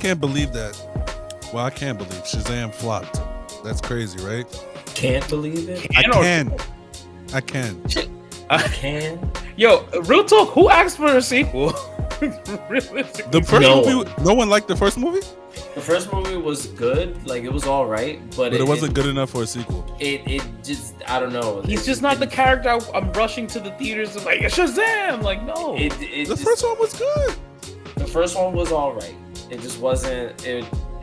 can't believe that. Well, I can't believe Shazam flopped. That's crazy, right? Can't believe it. I can. I can. I can. Yo, real talk. Who asked for a sequel? The first movie. No one liked the first movie. The first movie was good. Like, it was all right, but it wasn't good enough for a sequel. It just, I don't know. He's just not the character I'm rushing to the theaters and like Shazam. Like, no. The first one was good. The first one was all right. It just wasn't.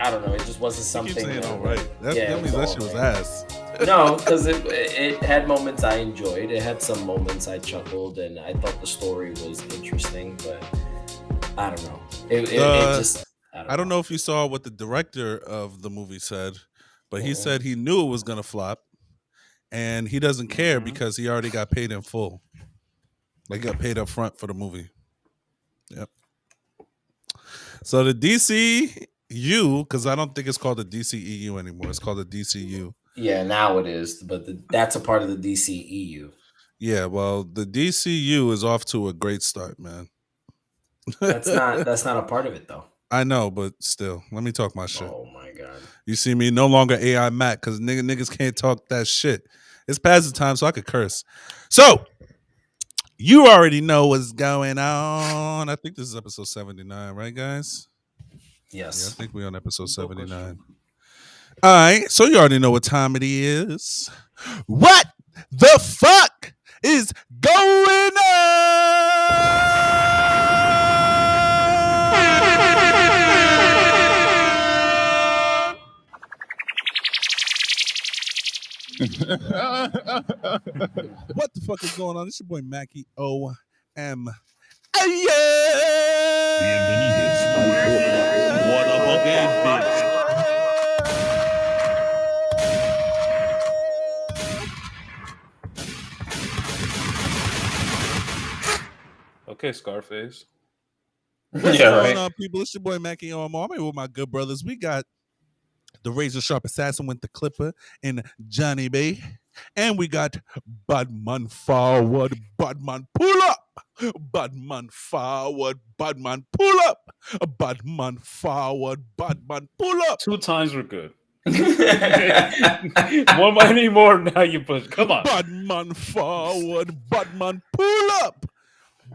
I don't know. It just wasn't something. You keep saying all right. That means that shit was ass. No, because it had moments I enjoyed. It had some moments I chuckled, and I thought the story was interesting. But I don't know. It just. I don't know if you saw what the director of the movie said, but he said he knew it was gonna flop, and he doesn't care because he already got paid in full. Like, he got paid up front for the movie. Yep. So the DCU, because I don't think it's called the DCEU anymore. It's called the DCU. Yeah, now it is, but that's a part of the DCEU. Yeah, well, the DCU is off to a great start, man. That's not a part of it, though. I know, but still, let me talk my shit. Oh my god! You see me no longer AI Mac because niggas can't talk that shit. It's past the time, so I could curse. So you already know what's going on. I think this is episode 79, right, guys? Yes. Yeah, I think we're on episode 79. All right, so you already know what time it is. What the fuck is going on? What the fuck is going on? It's your boy Macky O.M. What up, bitch? Okay, Scarface. What's going on, people? It's your boy Macky O.M. I'm here with my good brothers. We got the razor sharp assassin with the clipper and Johnny B. And we got Badman forward, Badman pull up. Badman forward, Badman pull up. Badman forward, Badman pull up. 2 times were good. Any more now you push. Come on. Badman forward, Badman pull up.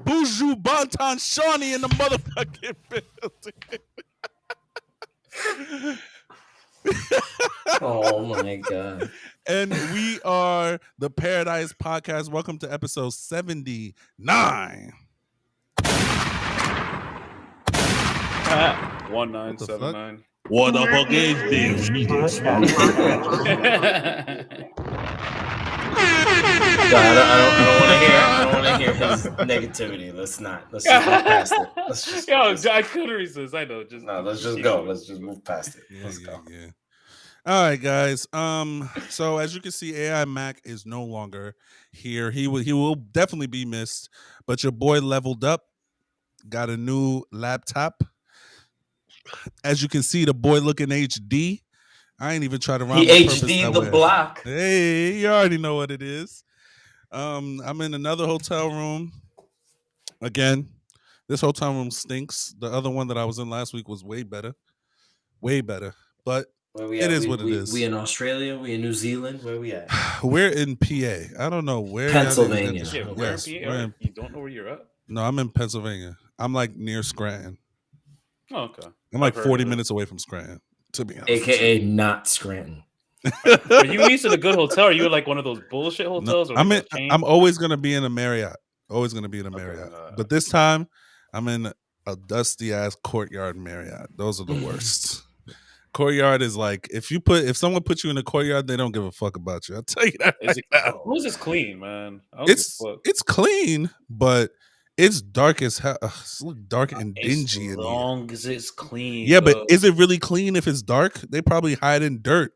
Buju Bantan Shawny in the motherfucking building. Oh my god. And we are the Paradise Podcast. Welcome to episode 79. 1979. What the fuck is this? I don't want to hear his negativity. Let's just move past it. I couldn't resist. I know. Let's just go. Let's just move past it. Let's go. Yeah. All right, guys. So as you can see, AI Mac is no longer here. He will definitely be missed. But your boy leveled up, got a new laptop. As you can see, the boy looking HD. I ain't even try to rhyme. He HD the block. Hey, you already know what it is. I'm in another hotel room. Again, this hotel room stinks. The other one that I was in last week was way better. Way better. But it is what it is. We in Australia? We in New Zealand? Where we at? We're in PA. I don't know where. Pennsylvania. We're in PA. You don't know where you're at? No, I'm in Pennsylvania. I'm like near Scranton. Oh, okay. I'm like 40 minutes away from Scranton, to be honest. AKA not Scranton. Are you used to the good hotel? Or are you like one of those bullshit hotels? No, I'm always gonna be in a Marriott. Always gonna be in a Marriott. But this time, I'm in a dusty ass Courtyard Marriott. Those are the worst. Courtyard is like if someone puts you in a Courtyard, they don't give a fuck about you. I'll tell you that. Who's this clean, man? It's clean, but it's dark as hell. It's dark and dingy. As long as it's clean. Yeah, but is it really clean if it's dark? They probably hide in dirt.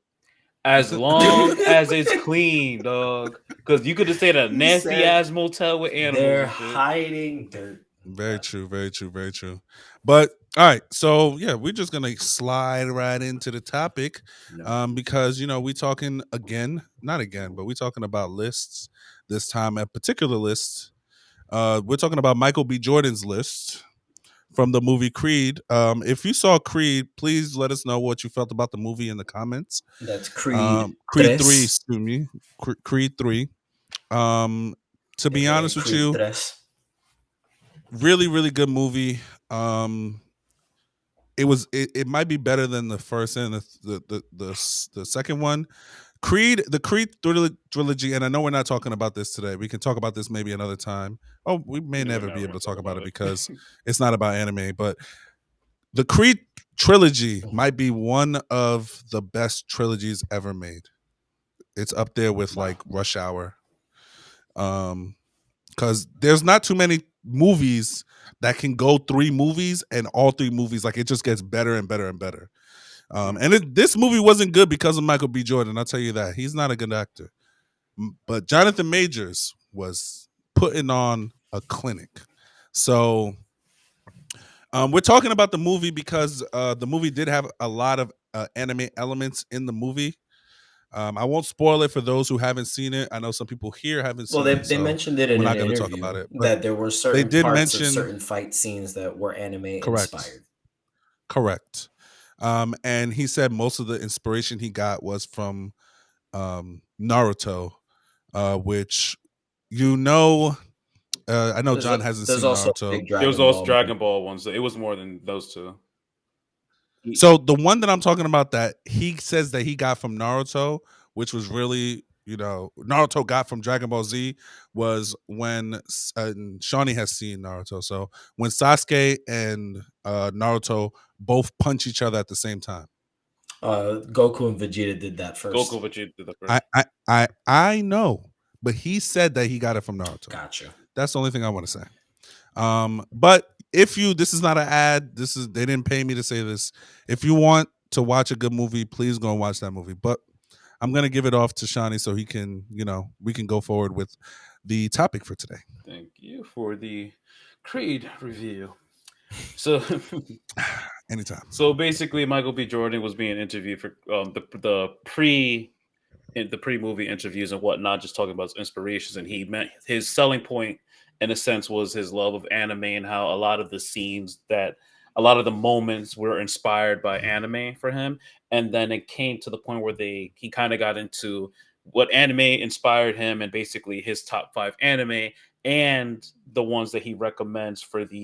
As long as it's clean, dog. Because you could just stay at a nasty ass motel with animals. They're hiding dirt. Very true, very true, very true. But all right, so yeah, we're just gonna slide right into the topic, because we talking not again, but we're talking about lists this time. A particular list. We're talking about Michael B. Jordan's list from the movie Creed. If you saw Creed, please let us know what you felt about the movie in the comments. That's Creed. Creed 3, Tres, excuse me. Creed 3. To be aka honest with Creed you, Tres. really, really good movie. It might be better than the first and the second one. The Creed trilogy, and I know we're not talking about this today. We can talk about this maybe another time. Oh, we may Yeah, we're never never be able gonna to talk talk about about it it. because it's not about anime. But the Creed trilogy might be one of the best trilogies ever made. It's up there with Wow. like Rush Hour. Because there's not too many movies that can go 3 movies and all 3 movies like it just gets better and better and better. And this movie wasn't good because of Michael B. Jordan. I'll tell you that he's not a good actor. But Jonathan Majors was putting on a clinic. So we're talking about the movie because the movie did have a lot of anime elements in the movie. I won't spoil it for those who haven't seen it. I know some people here haven't Well, seen it, they so mentioned it in we're an not going to talk about interview it. But that there were they certain did parts of mention certain fight scenes that were anime correct. inspired. And he said most of the inspiration he got was from Naruto, which I know John hasn't There's seen also a Naruto. big There was Dragon also Ball. Dragon Ball ones. It was more than those two. So the one that I'm talking about that he says that he got from Naruto, which was really, Naruto got from Dragon Ball Z, was when and Shawny has seen Naruto. So when Sasuke and Naruto both punch each other at the same time. Goku and Vegeta did that first. Goku Vegeta did the first. I know, but he said that he got it from Naruto. Gotcha. That's the only thing I want to say. But this is not an ad. They didn't pay me to say this. If you want to watch a good movie, please go and watch that movie. But I'm gonna give it off to Shawny so he can, we can go forward with the topic for today. Thank you for the Creed review. So, Anytime. so basically, Michael B. Jordan was being interviewed for the pre-movie interviews and whatnot, just talking about his inspirations, and he meant his selling point, in a sense, was his love of anime and how a lot of the moments were inspired by anime for him. And then it came to the point where he kind of got into what anime inspired him and basically his top 5 anime and the ones that he recommends for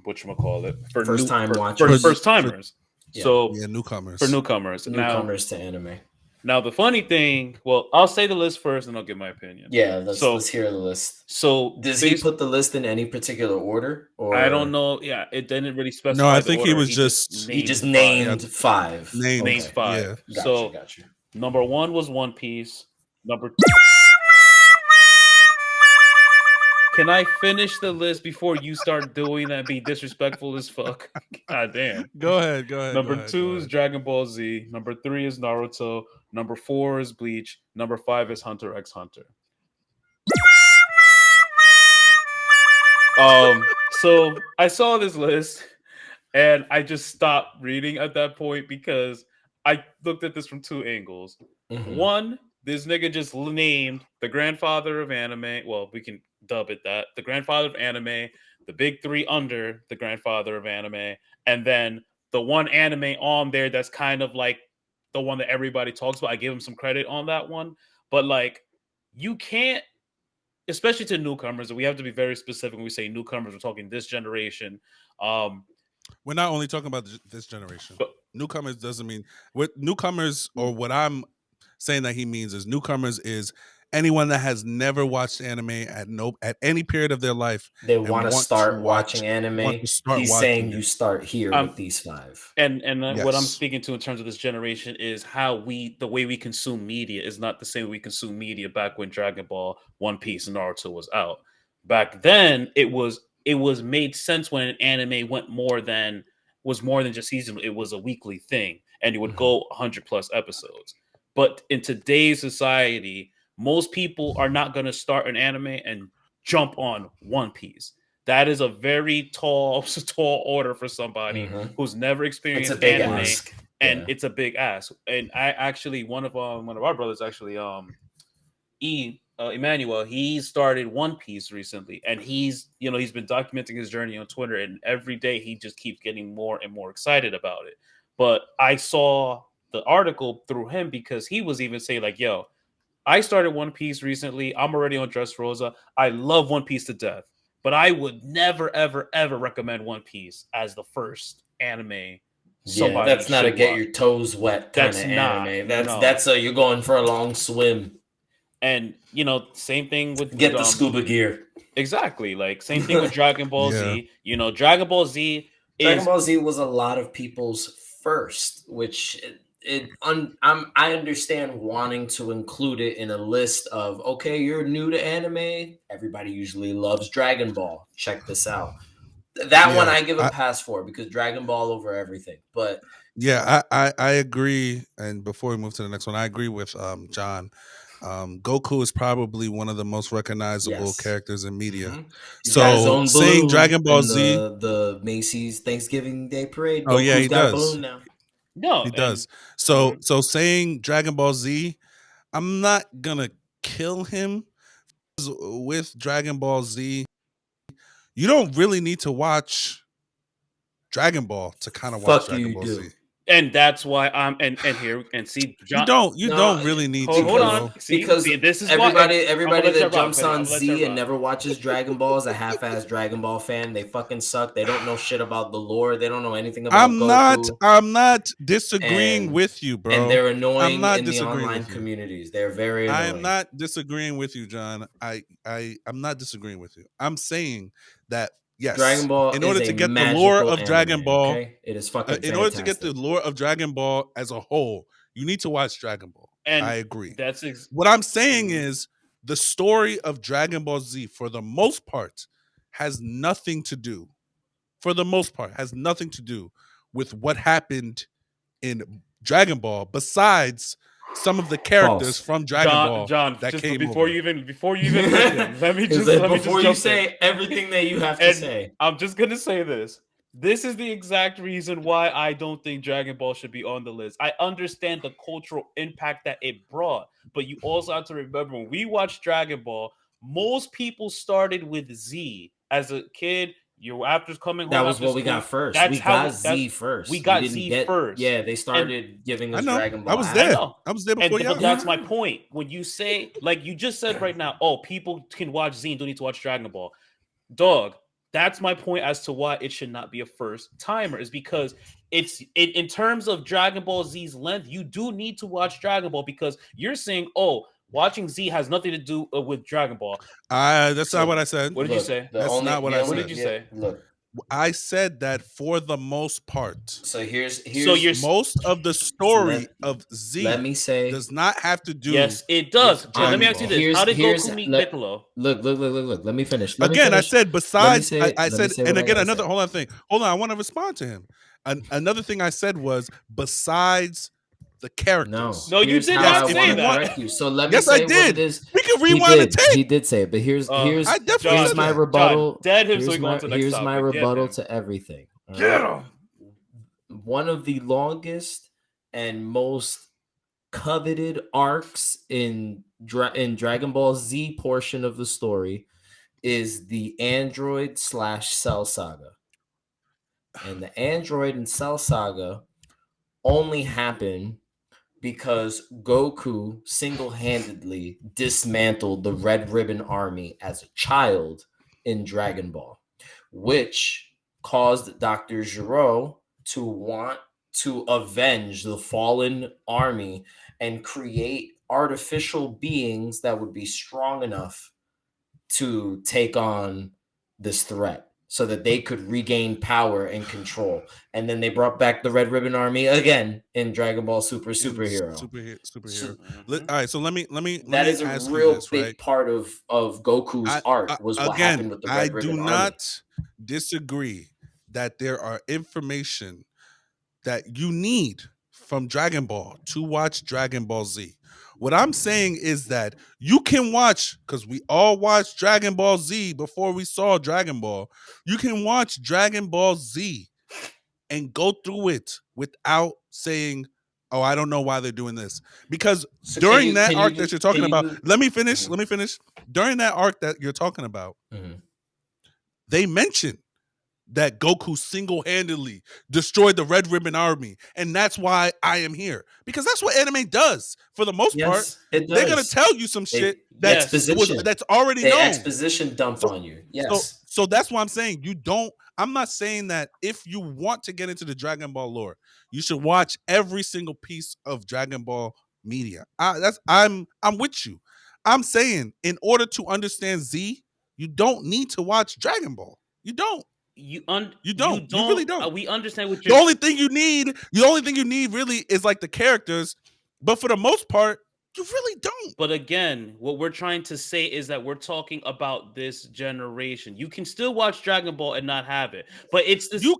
whatchamacallit, for First time watchers. first timers. So newcomers. for newcomers. Newcomers to anime. Now the funny thing, well, I'll say the list first and I'll give my opinion. Yeah, let's hear the list. So does he put the list in any particular order? Or I don't know. Yeah, it didn't really specify. No, I the think order. he was he just named 5. Named 5. Yeah. Gotcha. Number 1 was One Piece. Number Can I finish the list before you start doing that and be disrespectful as fuck? God damn. Go ahead. Number 2 is Dragon Ball Z. Number 3 is Naruto. Number 4 is Bleach. Number 5 is Hunter x Hunter. So I saw this list and I just stopped reading at that point because I looked at this from 2 angles. Mm-hmm. One, this nigga just named the grandfather of anime. Well, we can dub it that. The grandfather of anime, the big 3 under the grandfather of anime, and then the one anime on there that's kind of like the one that everybody talks about. I give him some credit on that one. But like, you can't, especially to newcomers, and we have to be very specific when we say newcomers, we're talking this generation. We're not only talking about this generation. But newcomers doesn't mean newcomers, or what I'm saying that he means is newcomers is anyone that has never watched anime at any period of their life. They want to start watching anime. He's saying you start here with these 5. And yes. What I'm speaking to in terms of this generation is how the way we consume media is not the same way we consume media back when Dragon Ball, One Piece, and Naruto was out. Back then, it was made sense when an anime was more than just season. It was a weekly thing, and it would go 100 plus episodes. But in today's society, most people are not going to start an anime and jump on One Piece. That is a very tall order for somebody who's never experienced anime, ask. And it's a big ask. And I actually, one of our brothers actually, Emmanuel, he started One Piece recently, and he's been documenting his journey on Twitter, and every day he just keeps getting more and more excited about it. But I saw the article through him because he was even saying like, "Yo, I started One Piece recently. I'm already on Dressrosa. I love One Piece to death, but I would never, ever, ever recommend One Piece as the first anime Yeah, somebody that's not a should get watch. your toes wet kind of That's not anime. no." That's a you're going for a long swim. And same thing with Get the scuba gear. exactly, like same thing with Dragon Ball Yeah. Z. Dragon Ball Z Dragon is Ball Z was a lot of people's first, which I understand wanting to include it in a list of okay, you're new to anime. Everybody usually loves Dragon Ball. Check this out. That one Yeah. I give a pass for because Dragon Ball over everything. But I agree. And before we move to the next one, I agree with John. Goku is probably one of the most recognizable yes, characters in media. he's got his So own saying balloon Dragon Ball in Z, the Macy's Thanksgiving Day Parade. oh yeah, Goku's he got a does. balloon now. no, He and does. So saying Dragon Ball Z, I'm not gonna kill him with Dragon Ball Z. You don't really need to watch Dragon Ball to kind of watch Fuck Dragon you, Ball Z. do. and that's why I'm and here and see You John. No, don't really need to, Hold because on, bro. see, this is why, and I'm gonna everybody let you that rock, jumps buddy. I'm on gonna let you Z and rock. never watches Dragon Ball is a half-ass Dragon Ball fan. They fucking suck. They don't know shit about the lore. They don't know anything about Goku, I'm not disagreeing and with you, and bro. they're I'm annoying not in the disagreeing online with you. communities. They're very I am annoying. not disagreeing with you, John. I'm not disagreeing with you. I'm saying that yes, Dragon Ball in is order a to get the lore magical of Dragon anime. Ball, Okay, it is fucking in order to get the fantastic. lore of Dragon Ball as a whole, you need to watch Dragon Ball. I And agree. that's What I'm saying Mhm. is the story of Dragon Ball Z, for the most part, has nothing to do. For the most part, has nothing to do with what happened in Dragon Ball, besides some of the characters False. from Dragon Ball John, that just came before over. you even rip him, Is that let me just before you jump in. say everything that you have to And say? I'm just gonna say this. This is the exact reason why I don't think Dragon Ball should be on the list. I understand the cultural impact that it brought, but you also have to remember when we watched Dragon Ball, most people started with Z. As a kid, you after coming That home was after what we school. got first. That's We how got Z we first. We got didn't Z get. first. Yeah, they And started giving I us know. Dragon I Ball was I there. after. know. I was there before But y'all. that's my point. When you say, like you just said right now, oh, people can watch Z and don't need to watch Dragon Ball. Dog, that's my point as to why it should not be a first timer, is because in terms of Dragon Ball Z's length, you do need to watch Dragon Ball because you're saying, oh, watching Z has nothing to do with Dragon Ball. That's not So what I said. What did you look, say? the That's only not what the I What only did said. you yeah, say? look. I said that for the most part, So here's So you're most of the so story of let Z me say does not have to do yes, it does. with Let me Dragon ask you Ball. this: How did here's Goku meet let Piccolo? look. Let me finish. Let me Again, I finish. said besides, I Let me said, say and what I again, gotta another, say. hold on thing. Hold on, I want to respond to him. Another thing I said was besides the No, characters. No, you here's did how Yes, not I if want say you to want, that. correct you. So let me yes, I say what it did. is. We can rewind the tape. He did say it, but I definitely here's said my that. rebuttal. John, dead him so we go on to the next Here's my topic. Get rebuttal him. to everything. all Get right? him. One of the longest and most coveted arcs in Dragon Ball Z portion of the story is the Android / Cell saga. And the Android and Cell saga only happen because Goku single-handedly dismantled the Red Ribbon Army as a child in Dragon Ball, which caused Dr. Gero to want to avenge the fallen army and create artificial beings that would be strong enough to take on this threat so that they could regain power and control. And then they brought back the Red Ribbon Army again in Dragon Ball Super In Superhero. superhero. So Mhm. All right, so let that me is a ask you real this, right? big part of Goku's arc was what Again, happened with the I Red do Ribbon Army. not disagree that there are information that you need from Dragon Ball to watch Dragon Ball Z. What I'm saying is that you can watch, because we all watched Dragon Ball Z before we saw Dragon Ball. You can watch Dragon Ball Z and go through it without saying, oh, I don't know why they're doing this. Because So during that arc that you're talking about, let me finish. Mhm. Let me finish. During that arc that you're talking about, Mhm. they mentioned that Goku single-handedly destroyed the Red Ribbon Army, and that's why I am here. Because that's what anime does for the most part. Yes, it They're gonna does. tell you some shit Yes. that's already They known. exposition dump So- on you. Yes. So that's why I'm saying you don't. I'm not saying that if you want to get into the Dragon Ball lore, you should watch every single piece of Dragon Ball media. I'm with you. I'm saying in order to understand Z, you don't need to watch Dragon Ball. You don't. You You don't. You really don't. We understand what The you're. only thing you need really is like the characters, but for the most part, you really don't. But again, what we're trying to say is that we're talking about this generation. You can still watch Dragon Ball and not have it, but it's this. You're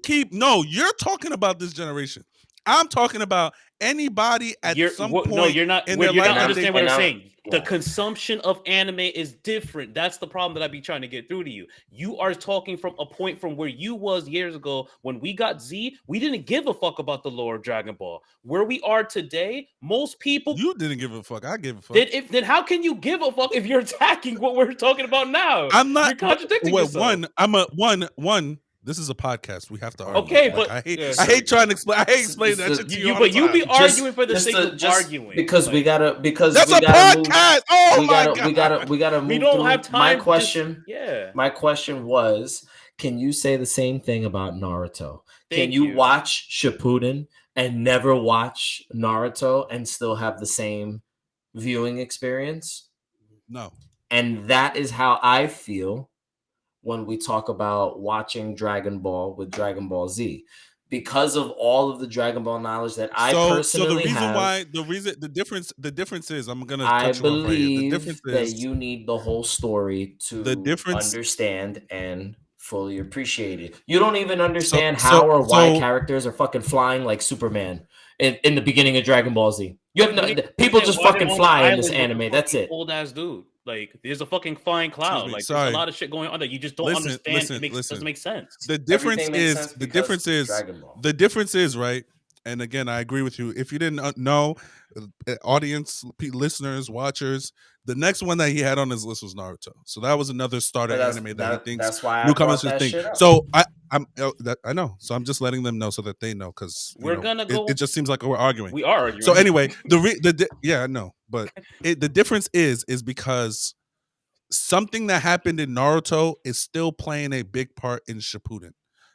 talking about this generation. I'm talking about anybody at some point. No, you're not. In You're their not life that understand what I'm saying. yeah. The consumption of anime is different. That's the problem that I be trying to get through to you. You are talking from a point from where you was years ago when we got Z. We didn't give a fuck about the lore of Dragon Ball. Where we are today, most people. You didn't give a fuck. I gave a fuck. Then how can you give a fuck if you're attacking what we're talking about now? I'm not. You're contradicting yourself. One. This is a podcast. We have to argue. Okay, like, but I hate trying to explain. I hate explaining that shit to you. But you be arguing Just- for the just sake to- of just arguing because like, we gotta because that's we a gotta podcast. Move, oh we my gotta, god. we gotta move. we don't through. have time. My question. Yeah. My question was: can you say the same thing about Naruto? Can Thank you you. watch Shippuden and never watch Naruto and still have the same viewing experience? No. And that is how I feel when we talk about watching Dragon Ball with Dragon Ball Z. Because of all of the Dragon Ball knowledge that I personally have, the difference is I'm gonna I cut you off right here. The believe difference that is you need the whole story to The difference- understand and fully appreciate it. You don't even understand so- how or why so- characters are fucking flying like Superman in the beginning of Dragon Ball Z. You have no Why people they- just why they fucking on the fly in this island with the anime. That's fucking it. Old ass dude. Like there's a fucking flying cloud. me, Like sorry. there's a lot of shit going on that you just don't understand. It doesn't make sense. the difference Everything makes is sense the because difference is Dragon Ball. the difference is right. And again, I agree with you. If you didn't know, audience, listeners, watchers, the next one that he had on his list was Naruto. So that was another starter anime that he thinks that's why I newcomers brought should that think. shit up. So I know. So I'm just letting them know so that they know because We're gonna go. It just seems like we're arguing. We are arguing. So anyway, yeah, I know, but the difference is because something that happened in Naruto is still playing a big part in Shippuden.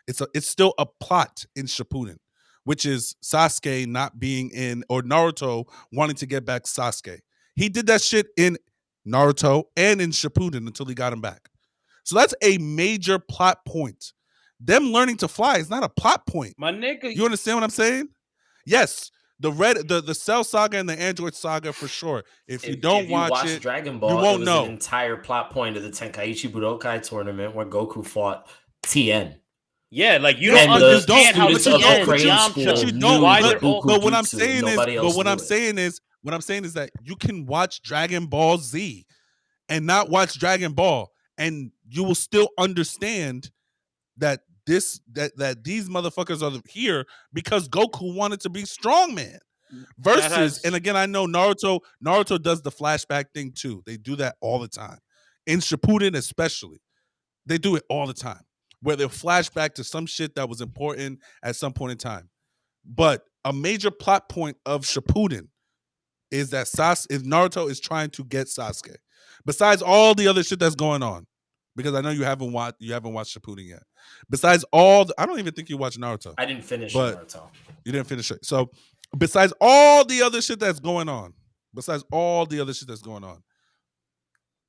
It's still a plot in Shippuden, which is Sasuke not being in or Naruto wanting to get back Sasuke. He did that shit in Naruto and in Shippuden until he got him back. So that's a major plot point. Them learning to fly is not a plot point. my nigga. You understand what I'm saying? Yes, the Cell Saga and the Android Saga for sure. If you don't watch it, Dragon Ball, you won't it was know. an entire plot point of the Tenkaichi Budokai tournament where Goku fought Tien. Yeah, like you Yeah, don't but you understand how don't- Tien, but you don't- Yamcha, but you don't- why but- they're all. But what I'm Jutsu, saying nobody is, else but what knew I'm it. saying is that you can watch Dragon Ball Z and not watch Dragon Ball, and you will still understand that that these motherfuckers are here because Goku wanted to be strongman. Versus, and again, I know Naruto does the flashback thing too. They do that all the time. In Shippuden, especially, they do it all the time, where they'll flash back to some shit that was important at some point in time. But a major plot point of Shippuden is that Naruto is trying to get Sasuke. Besides all the other shit that's going on, because I know you haven't watched Shippuden yet. Besides I don't even think you watched Naruto. I didn't finish But- Naruto. You didn't finish it. So besides all the other shit that's going on,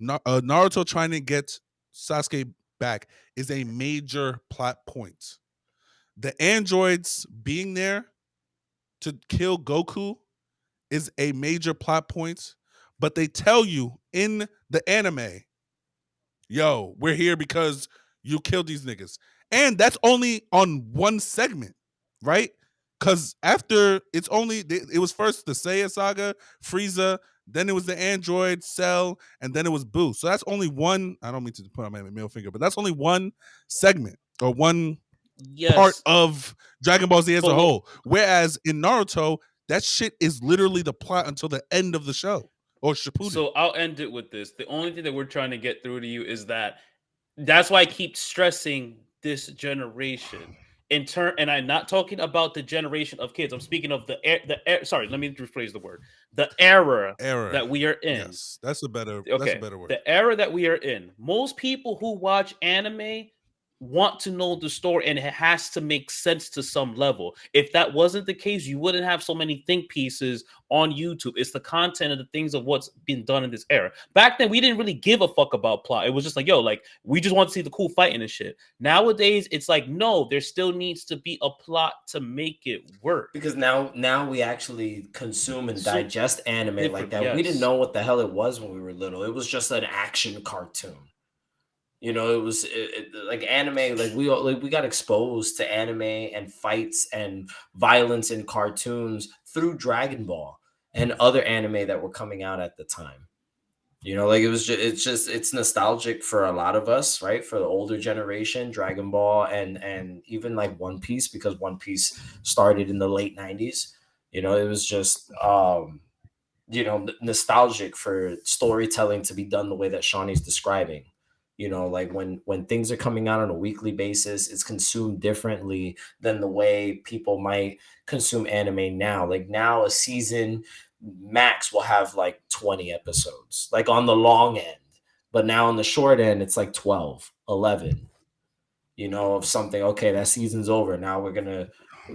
Naruto trying to get Sasuke back is a major plot point. The androids being there to kill Goku is a major plot point, but they tell you in the anime, yo, we're here because you killed these niggas. And that's only on one segment, right? Because after it was first the Saiya saga, Frieza, then it was the android, Cell, and then it was Boo. So that's only one, I don't mean to put on my middle finger, but that's only one segment or one Yes. part of Dragon Ball Z as But a whole. Whereas in Naruto, That shit is literally the plot until the end of the show. Or Shippuden. So I'll end it with this. The only thing that we're trying to get through to you is that's why I keep stressing this generation. And I'm not talking about the generation of kids. I'm speaking of sorry, let me rephrase the word. The era that we are in. Yes, that's a better word. The era that we are in. Most people who watch anime want to know the story, and it has to make sense to some level. If that wasn't the case, you wouldn't have so many think pieces on YouTube. It's the content and the things of what's been done in this era. Back then, we didn't really give a fuck about plot. It was just like, yo, like, we just want to see the cool fighting and shit. Nowadays, it's like, no, there still needs to be a plot to make it work. Because now we actually consume and digest anime like that. Yes. We didn't know what the hell it was when we were little. It was just an action cartoon. You know, it was like anime. Like we got exposed to anime and fights and violence in cartoons through Dragon Ball and other anime that were coming out at the time. You know, like it's nostalgic for a lot of us, right? For the older generation, Dragon Ball and even like One Piece, because One Piece started in the late 90s. You know, it was just nostalgic for storytelling to be done the way that Shawny's describing. You know, like when things are coming out on a weekly basis, it's consumed differently than the way people might consume anime now. Like now, a season max will have like 20 episodes, like on the long end. But now on the short end, it's like 12, 11, you know, of something. Okay, that season's over. Now we're going to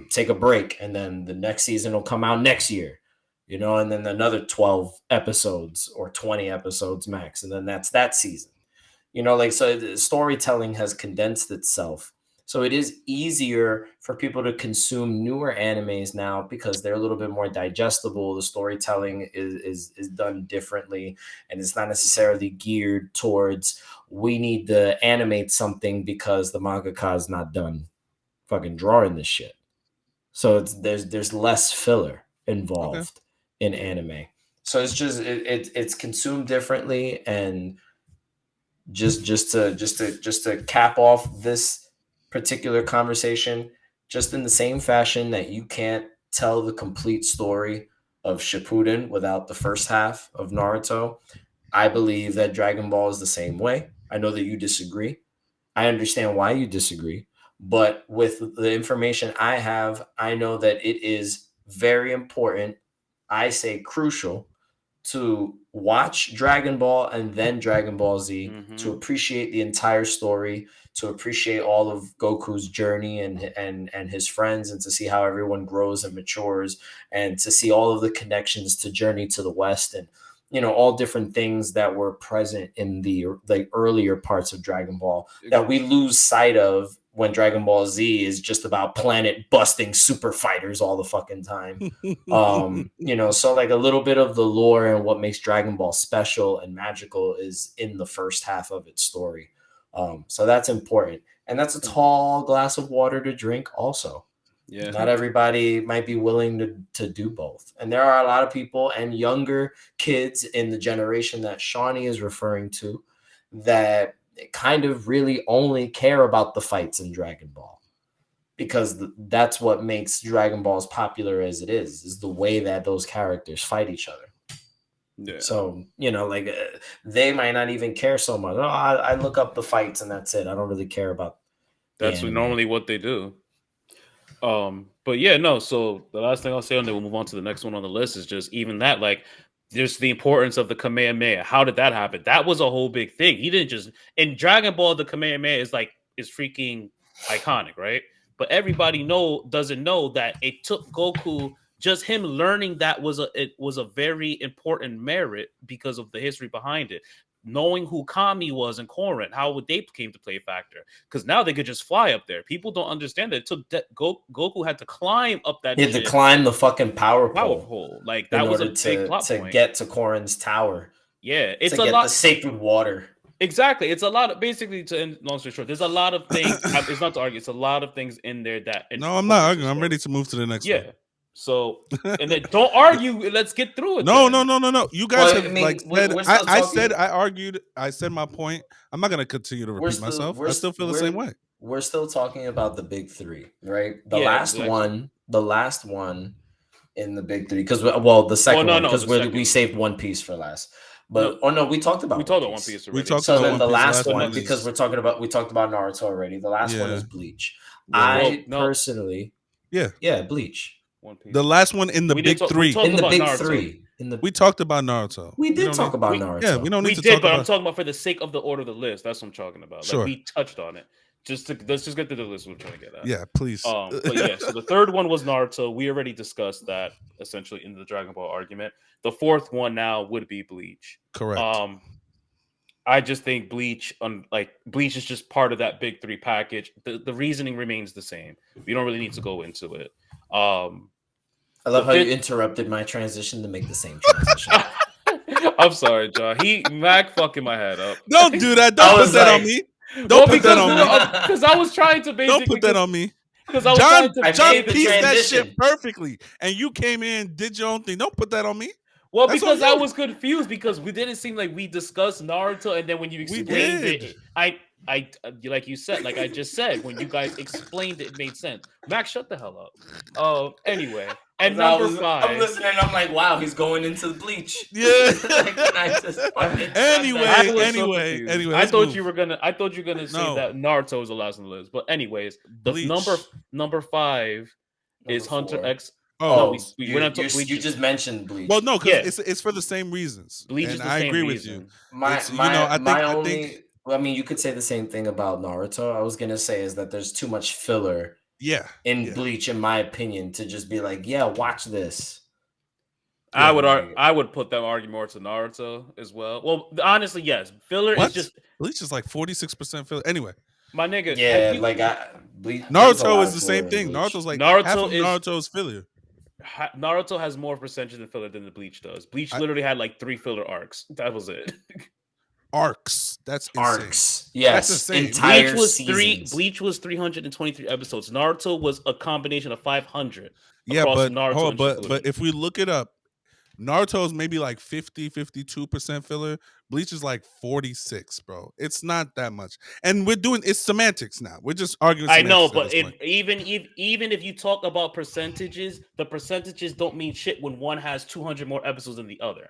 take a break. And then the next season will come out next year, you know, and then another 12 episodes or 20 episodes max. And then that's that season. You know, like, so the storytelling has condensed itself. So it is easier for people to consume newer animes now because they're a little bit more digestible. The storytelling is done differently, and it's not necessarily geared towards we need to animate something because the mangaka is not done fucking drawing this shit. So there's less filler involved in anime. So it's just it's consumed differently. And just to cap off this particular conversation, just in the same fashion that you can't tell the complete story of Shippuden without the first half of Naruto, I believe that Dragon Ball is the same way. I know that you disagree. I understand why you disagree, but with the information I have, I know that it is very important, I say crucial, to watch Dragon Ball and then Dragon Ball Z, to appreciate the entire story, to appreciate all of Goku's journey and his friends, and to see how everyone grows and matures, and to see all of the connections to Journey to the West, and you know, all different things that were present in the earlier parts of Dragon Ball that we lose sight of when Dragon Ball Z is just about planet busting super fighters all the fucking time. You know, so like a little bit of the lore and what makes Dragon Ball special and magical is in the first half of its story. So that's important. And that's a tall glass of water to drink also. Yeah. Not everybody might be willing to do both. And there are a lot of people and younger kids in the generation that Shawny is referring to that kind of really only care about the fights in Dragon Ball, because that's what makes Dragon Ball as popular as it is the way that those characters fight each other. Yeah. So, you know, like they might not even care so much. Oh, I look up the fights and that's it. I don't really care about. That's normally what they do. But yeah, no. So the last thing I'll say, and then we'll move on to the next one on the list, is just even that, like, there's the importance of the Kamehameha. How did that happen? That was a whole big thing. He didn't just in Dragon Ball, the Kamehameha is freaking iconic, right? But everybody doesn't know that it took Goku, just him learning that was a very important merit because of the history behind it. Knowing who Kami was and Korin, how they came to play a factor. Because now they could just fly up there. People don't understand that it took Goku had to climb up that. He had to climb the fucking power pole. Like that was a big plot point to get to Korin's tower. Yeah, it's a lot. The sacred water. Exactly, it's a lot of long story short. There's a lot of things. It's not to argue. It's a lot of things in there that. No, I'm not arguing. I'm ready to move to the next one. So, and then don't argue. Let's get through it. No. You guys said I argued. I said my point. I'm not gonna continue to repeat myself. I still feel the same way. We're still talking about the big three, right? The last one in the big three because the second no, one no, because the we second. saved One Piece for last. No, But no, we talked about we talked about One Piece We already. talked So about then One the Piece. last Last one, one because is we talked about Naruto already. The last one Yeah. is Bleach. Yeah. Well, I no. personally, yeah. Bleach. One Piece. The last one in the We big did talk, three. We talked In the about big Naruto. three. We talked about Naruto. We did don't talk need- about we- Naruto. Yeah, we don't need We to did, talk but I'm about. talking about for the sake of the order of the list. That's what I'm talking about. Sure. Like we touched on it. Let's just get to the list we're trying to get at. Yeah, please. But yeah, so the third one was Naruto. We already discussed that essentially in the Dragon Ball argument. The fourth one now would be Bleach. Correct. I just think Bleach is just part of that big three package. The reasoning remains the same. We don't really need to go into it. I love how you interrupted my transition to make the same transition. I'm sorry, John. Mac fucking my head up. Don't do that. Don't put that on me. Don't put that on me. Because I was trying to basically Don't put that on me. Because I was John trying to pieced that transition. shit perfectly, and you came in, did your own thing. Don't put that on me. Well, That's because on I you. was confused because we didn't seem like we discussed Naruto, and then when you explained did. it, I like you said, like I just said, when you guys explained it, it made sense. Max, shut the hell up. Anyway, and number 5. I'm listening. I'm like, wow, he's going into the Bleach. Yeah. Like, can I just fucking Anyway. I let's thought move. you were gonna say No. that Naruto was the last on the list. But anyways, the Bleach. number 5 is Hunter 4. X. Oh, we're not talking Bleach. you just mentioned Bleach. Well, no, because Yeah. it's for the same reasons. Bleach and is the I same agree reason. with you. I think. Well, I mean, you could say the same thing about Naruto. I was gonna say is that there's too much filler in Bleach, in my opinion, to just be like, yeah, watch this. I would put that argument more to Naruto as well. Well, honestly, yes, filler is just Bleach is like 46% filler. Anyway, my nigga. Naruto is the same thing. Naruto's like half of Naruto's filler. Naruto has more percentage in filler than the Bleach does. Bleach literally had like 3 filler arcs. That was it. Arcs. That's insane. Arcs. Yes. That's insane. Bleach was 323 episodes. Naruto was a combination of 500. Yeah, but if we look it up, Naruto's maybe like 50-52% filler. Bleach is like 46, bro. It's not that much. And it's semantics now. We're just arguing semantics. I know, but even if you talk about percentages, the percentages don't mean shit when one has 200 more episodes than the other.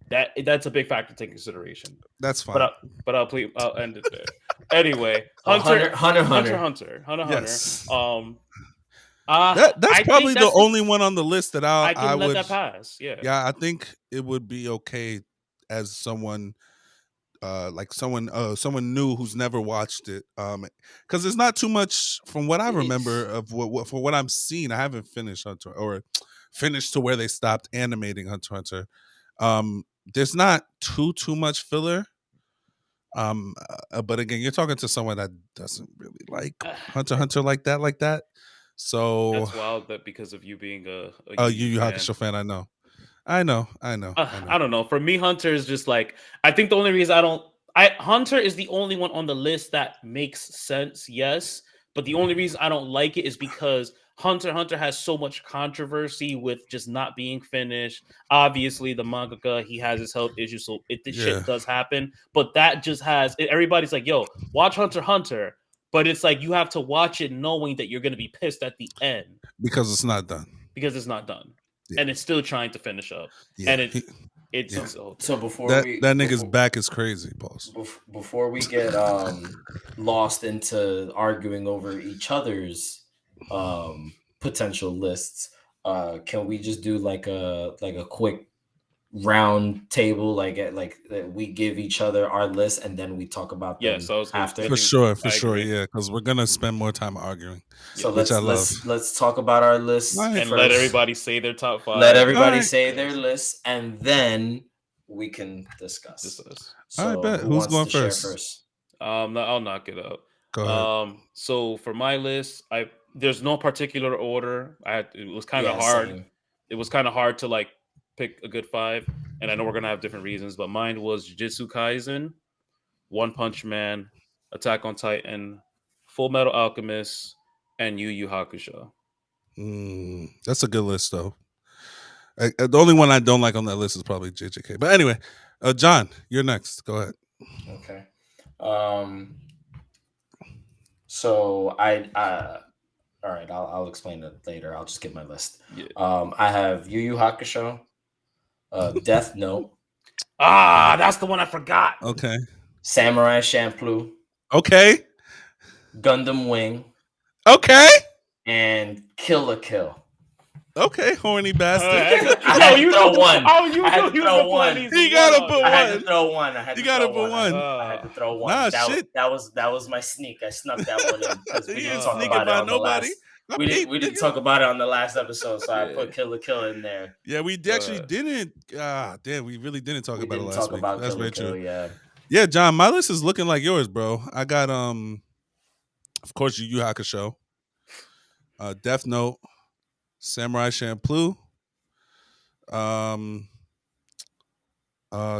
That's a big factor to take consideration. That's fine. But I'll end it there. Anyway, Hunter. Yes. That's probably the only one on the list that I can would let that pass. Yeah. Yeah, I think it would be okay as someone someone new who's never watched it. Because there's not too much from what I remember of what I'm seeing. I haven't finished Hunter or finished to where they stopped animating Hunter. There's not too much filler. But again, you're talking to someone that doesn't really like Hunter like that. So that's wild. That because of you being a Yu Yu Hakusho fan, I know. I don't know. For me, Hunter is just like I think the only reason Hunter is the only one on the list that makes sense. Yes, but the only reason I don't like it is because Hunter x Hunter has so much controversy with just not being finished. Obviously, the mangaka, he has his health issues, so shit does happen. But that just everybody's like, yo, watch Hunter x Hunter. But it's like you have to watch it knowing that you're going to be pissed at the end. Because it's not done. Yeah. And it's still trying to finish up. Yeah. And so before that nigga's back is crazy, boss. Before we get lost into arguing over each other's potential lists, can we just do like a quick round table, like we give each other our list and then we talk about them after? For sure, yeah, because we're gonna spend more time arguing. So let's talk about our list and first. Let everybody say their top 5. Let everybody say their list, and then we can discuss. So all right, bet. Who's going first? I'll knock it up. Go ahead. So for my list, there's no particular order. It was kind of hard. Same. It was kind of hard to like pick a good 5, and I know we're gonna have different reasons, but mine was Jujutsu Kaisen, One Punch Man, Attack on Titan, Full Metal Alchemist, and Yu Yu Hakusho. That's a good list, though. The only one I don't like on that list is probably JJK. But anyway, John, you're next. Go ahead. Okay. So All right, I'll explain it later. I'll just get my list. Yeah. I have Yu Yu Hakusho, Death Note, That's the one I forgot. Okay. Samurai Champloo, Okay. Gundam Wing, Okay. and Kill la Kill. Okay, horny bastard. I had to throw one. Oh, you I had knew to he was throw gonna put one. at least He one gotta on put there. I had one. to throw one. I had You to gotta throw put one. one. I had to throw one. Nah, that, shit. that was my sneak. I snuck that one in because we He didn't ain't talk sneaking about it by on the nobody. last. I We didn't peeped, nigga. talk about it on the last episode, so I Yeah. put Kill la Kill in there. Yeah, we actually didn't. Damn, we really didn't talk We about it didn't last talk week. about That's Kill la very Kill. true. Yeah. Yeah, John, my list is looking like yours, bro. I got of course, Yu Yu Hakusho, Death Note, Samurai Champloo,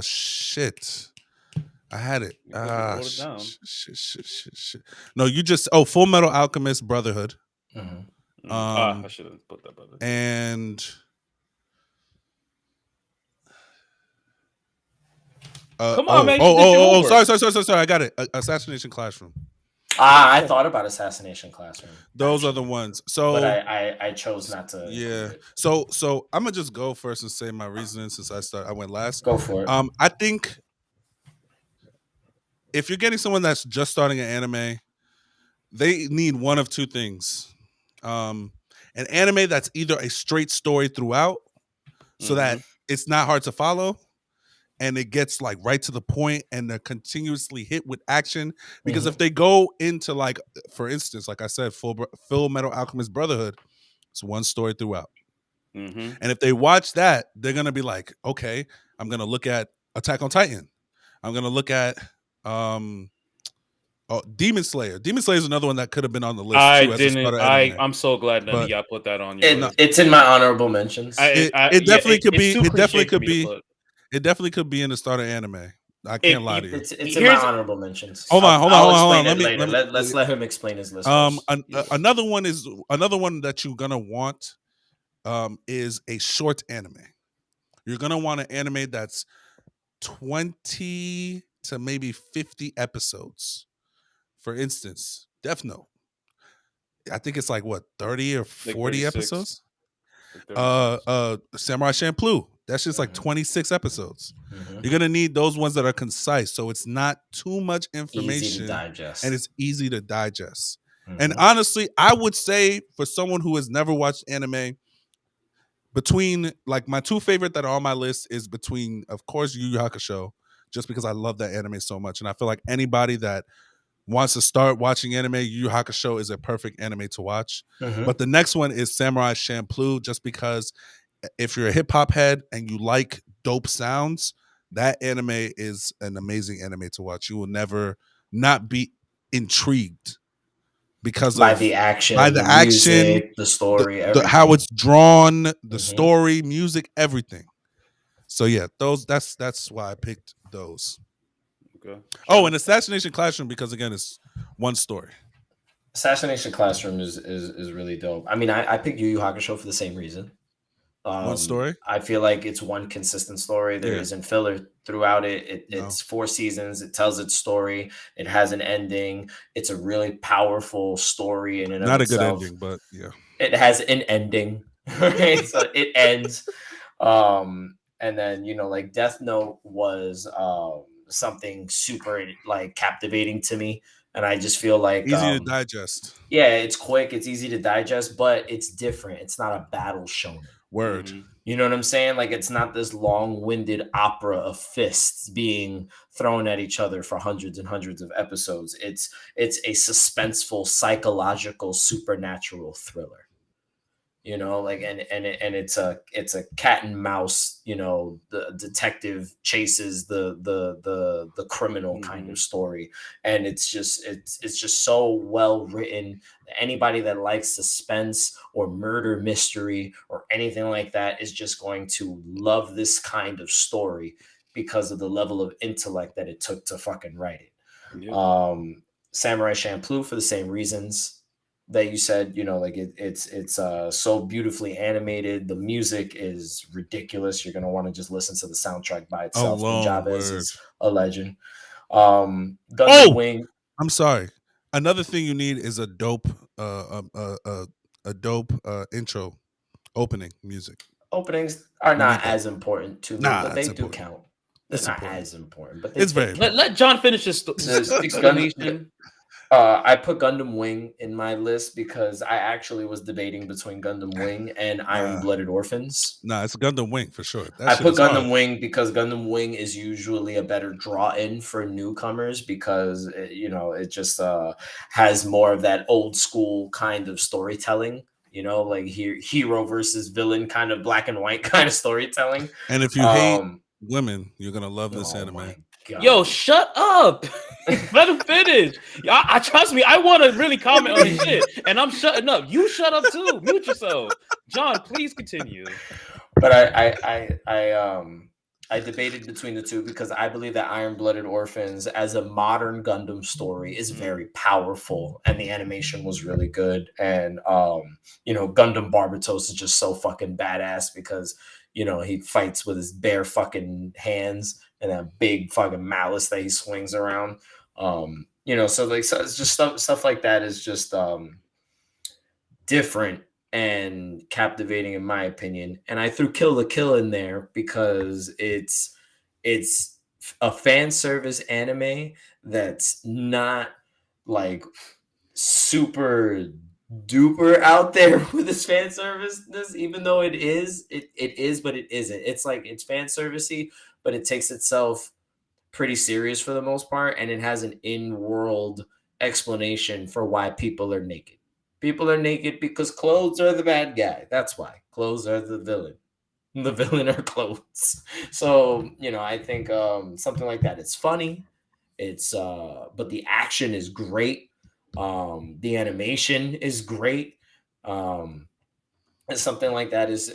shit. I had it. You wrote it down. Shit. No, you just Full Metal Alchemist Brotherhood. Mm-hmm. I should have put that brother. And Come on, man. You did your homework. sorry. I got it. Assassination Classroom. I thought about Assassination Classroom. Those are the ones. So, but I chose not to. Yeah. Include it. So I'm gonna just go first and say my reasoning since I went last. Go for it. I think if you're getting someone that's just starting an anime, they need one of two things. An anime that's either a straight story throughout, so that it's not hard to follow, and it gets like right to the point, and they're continuously hit with action. Because if they go into like, for instance, like I said, Full Metal Alchemist Brotherhood, it's one story throughout. And if they watch that, they're gonna be like, okay, I'm gonna look at Attack on Titan. I'm gonna look at Demon Slayer. Demon Slayer is another one that could have been on the list I too. As didn't. a anime. I'm so glad none of But y'all put that on your list. It's in my honorable mentions. It definitely could be. It definitely could be. It definitely could be in the starter anime. I can't lie to you. It's in my honorable mentions. Hold on. I'll explain it later. Let's let him explain his list first. Another one that you're gonna want is a short anime. You're gonna want an anime that's 20 to maybe 50 episodes. For instance, Death Note. I think it's like what, 30 or 40 episodes? Samurai Champloo. That's just like 26 episodes. You're gonna need those ones that are concise, so it's not too much information, easy to digest, and it's easy to digest. And honestly, I would say for someone who has never watched anime, between like my two favorite that are on my list is between, of course, Yu Yu Hakusho, just because I love that anime so much, and I feel like anybody that wants to start watching anime, Yu Yu Hakusho is a perfect anime to watch. But the next one is Samurai Champloo, just because if you're a hip hop head and you like dope sounds, that anime is an amazing anime to watch. You will never not be intrigued because by of the action, music, the story, how it's drawn, the story, music, everything. So yeah, that's why I picked those. Okay. Oh, and Assassination Classroom, because again, it's one story. Assassination Classroom is really dope. I mean, I picked Yu Yu Hakusho for the same reason. One story. I feel like it's one consistent story. There isn't filler throughout it. It's 4 seasons. It tells its story. It has an ending. It's a really powerful story in and Not of itself. Good ending, but yeah, it has an ending. Right? So it ends. And then like Death Note was something super like captivating to me. And I just feel like easy to digest. Yeah, it's quick. It's easy to digest, but it's different. It's not a battle shonen. Word. You know what I'm saying? Like it's not this long-winded opera of fists being thrown at each other for hundreds and hundreds of episodes. It's a suspenseful, psychological, supernatural thriller. Like and it's a cat and mouse, the detective chases the criminal kind of story, and it's just so well written. Anybody that likes suspense or murder mystery or anything like that is just going to love this kind of story because of the level of intellect that it took to fucking write it. Samurai Champloo for the same reasons that you said, like it's so beautifully animated. The music is ridiculous. You're gonna want to just listen to the soundtrack by itself. Chavez is a legend. Gundam Wing. I'm sorry. Another thing you need is a dope a dope intro opening music. Openings are You need not that. as important to me, Nah, but it's they do important. count. They're It's not important. as important, but It's very they important. Let John finish his There's explanation. I put Gundam Wing in my list because I actually was debating between Gundam Wing and Iron Nah, Blooded Orphans. nah, it's Gundam Wing for sure. That I shit put is hard. Gundam Wing because Gundam Wing is usually a better draw in for newcomers because it just has more of that old school kind of storytelling. Like hero versus villain kind of black and white kind of storytelling. And if you hate women, you're gonna love this Oh anime. my god! Yo, shut up. Let him finish. I trust me. I want to really comment on his shit, and I'm shutting up. You shut up too. Mute yourself, John. Please continue. But I debated between the two because I believe that Iron Blooded Orphans, as a modern Gundam story, is very powerful, and the animation was really good. And Gundam Barbatos is just so fucking badass because he fights with his bare fucking hands and that big fucking malice that he swings around. So it's just stuff like that is just different and captivating in my opinion. And I threw Kill the Kill in there because it's a fan service anime that's not like super duper out there with its fan service, even though it is, but it isn't. It's like it's fan servicey, but it takes itself pretty serious for the most part, and it has an in-world explanation for why people are naked. People are naked because clothes are the bad guy. That's why. Clothes are the villain. The villain are clothes. So, I think something like that. It's funny. It's but the action is great. The animation is great. And something like that is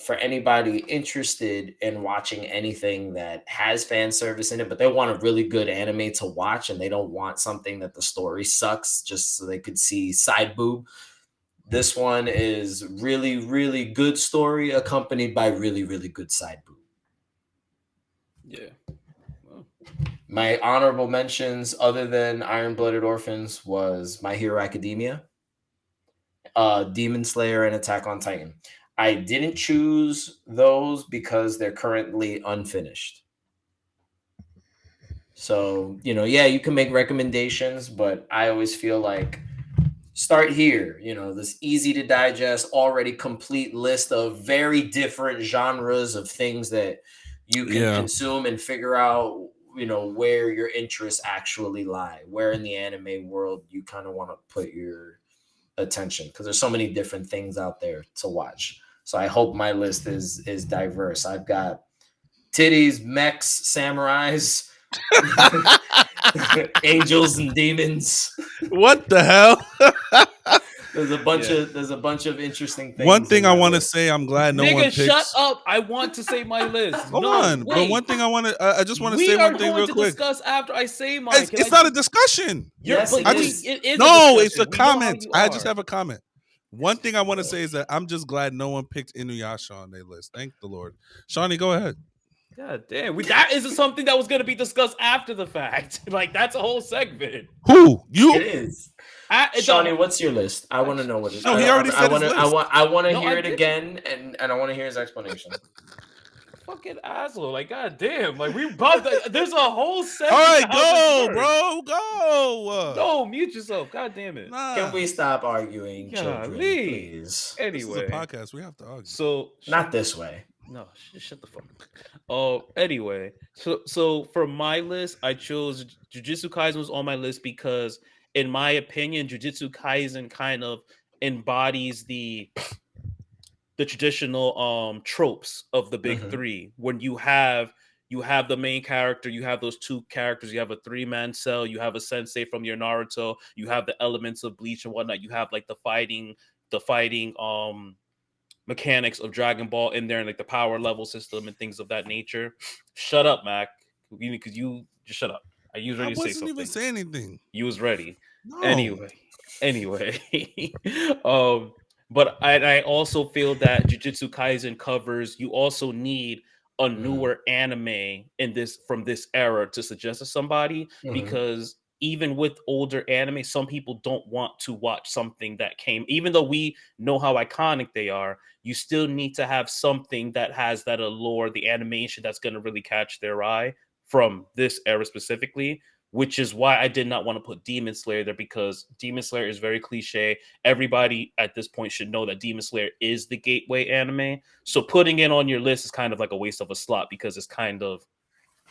for anybody interested in watching anything that has fan service in it, but they want a really good anime to watch and they don't want something that the story sucks just so they could see side boob. This one is really, really good story accompanied by really, really good side boob. Yeah. Well. My honorable mentions, other than Iron Blooded Orphans, was My Hero Academia, Demon Slayer, and Attack on Titan. I didn't choose those because they're currently unfinished. So, you can make recommendations, but I always feel like start here. This easy to digest, already complete list of very different genres of things that you can consume and figure out, where your interests actually lie, where in the anime world you kind of want to put your attention, because there's so many different things out there to watch. So I hope my list is diverse. I've got titties, mechs, samurais, angels and demons. What the hell? There's a bunch of interesting things. One thing I want to say, I'm glad no one Nigga, picks. shut up. I want to say my list. Hold No, on. wait. But one thing I just want to say We are one thing going real to quick. discuss after I say mine. It's not a discussion. Yes, but it is. it is No, a it's a discussion. We know how comment. you I just are. have a comment. One thing I want to say is that I'm just glad no one picked Inuyasha on their list. Thank the Lord. Shawny, go ahead. God damn. That isn't something that was going to be discussed after the fact. Like, that's a whole segment. Who? You? It is. Shawny, what's your list? I want to know what it is. No, he already said his list. I want to hear it again, and I want to hear his explanation. Fucking asshole. Like, god damn. Like, we about to, there's a whole segment. All right, go, bro. Go. No, mute yourself. God damn it. Nah. Can we stop arguing, children, please? Anyway. This is a podcast. We have to argue. So, not this way. No, shut the fuck up. Anyway, so for my list, I chose Jujutsu Kaisen was on my list because, in my opinion, Jujutsu Kaisen kind of embodies the traditional tropes of the big three. When you have the main character, you have those two characters, you have a 3-man cell, you have a sensei from your Naruto, you have the elements of Bleach and whatnot, you have like the fighting mechanics of Dragon Ball in there, and like the power level system and things of that nature. Shut up, Mac. Because you just shut up. I was ready to say something. I wasn't even saying anything. You was ready. No. Anyway. But I also feel that Jujutsu Kaisen covers. You also need a newer anime from this era to suggest to somebody, because even with older anime, some people don't want to watch something that came, even though we know how iconic they are, you still need to have something that has that allure, the animation that's going to really catch their eye from this era specifically, which is why I did not want to put Demon Slayer there, because Demon Slayer is very cliche. Everybody at this point should know that Demon Slayer is the gateway anime. So putting it on your list is kind of like a waste of a slot, because it's kind of,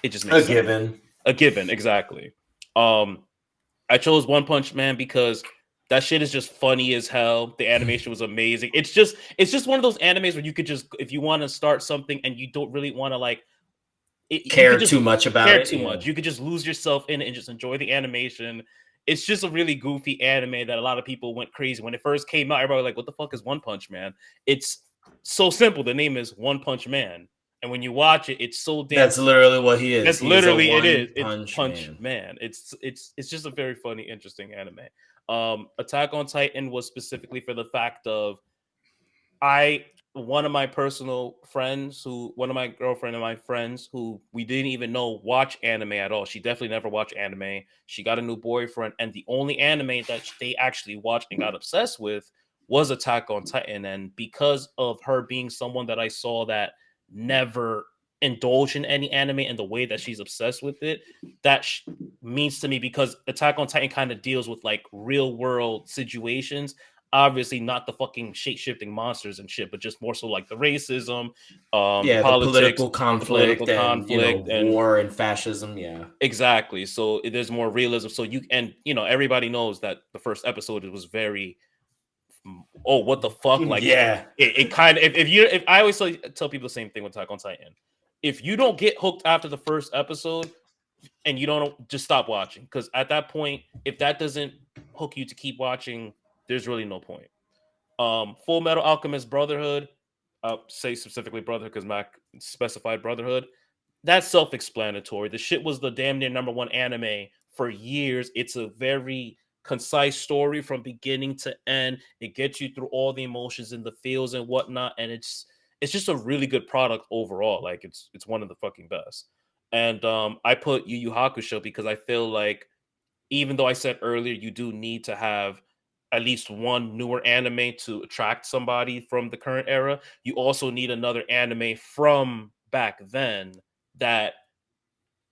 it just makes A sense. given. A given, exactly. I chose One Punch Man because that shit is just funny as hell. The animation was amazing. It's just one of those animes where you could just, if you want to start something and you don't really want to like you Care could just too much about care it. too much. You could just lose yourself in it and just enjoy the animation. It's just a really goofy anime that a lot of people went crazy when it first came out. Everybody was like, "What the fuck is One Punch Man?" It's so simple. The name is One Punch Man, and when you watch it, it's so damn. That's literally what he is. That's He is a literally it is. It's one-punch Punch man. Man. It's just a very funny, interesting anime. Attack on Titan was specifically for the fact of one of my personal friends, who one of my girlfriend and my friends who we didn't even know watch anime at all. She definitely never watched anime. She got a new boyfriend, and the only anime that they actually watched and got obsessed with was Attack on Titan. And because of her being someone that I saw that never indulge in any anime and the way that she's obsessed with it, that means to me, because Attack on Titan kind of deals with like real world situations. Obviously not the fucking shape-shifting monsters and shit, but just more so like the racism, Yeah, politics, the political conflict, and war and fascism. Yeah, exactly. So there's more realism. So everybody knows that the first episode was very, oh, what the fuck? Like, yeah, it kind of, if I always tell people the same thing with Attack on Titan. If you don't get hooked after the first episode, and you don't, just stop watching, because at that point, if that doesn't hook you to keep watching, there's really no point. Full Metal Alchemist Brotherhood, I'll say specifically Brotherhood because Mac specified Brotherhood. That's self-explanatory. The shit was the damn near number one anime for years. It's a very concise story from beginning to end. It gets you through all the emotions and the feels and whatnot, and it's just a really good product overall. Like it's one of the fucking best. And I put Yu Yu Hakusho because I feel like, even though I said earlier you do need to have at least one newer anime to attract somebody from the current era, you also need another anime from back then that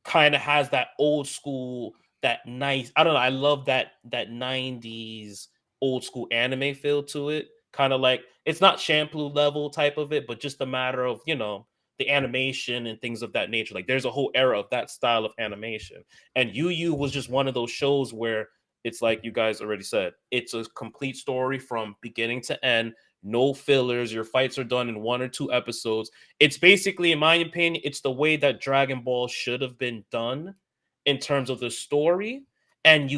kind of has that old school, that nice, I don't know, I love that 90s old school anime feel to it. Kind of like, it's not shampoo level type of it, but just a matter of, the animation and things of that nature. Like there's a whole era of that style of animation. And Yu Yu was just one of those shows where it's like you guys already said, it's a complete story from beginning to end, no fillers. Your fights are done in 1 or 2 episodes. It's basically, in my opinion, it's the way that Dragon Ball should have been done in terms of the story. And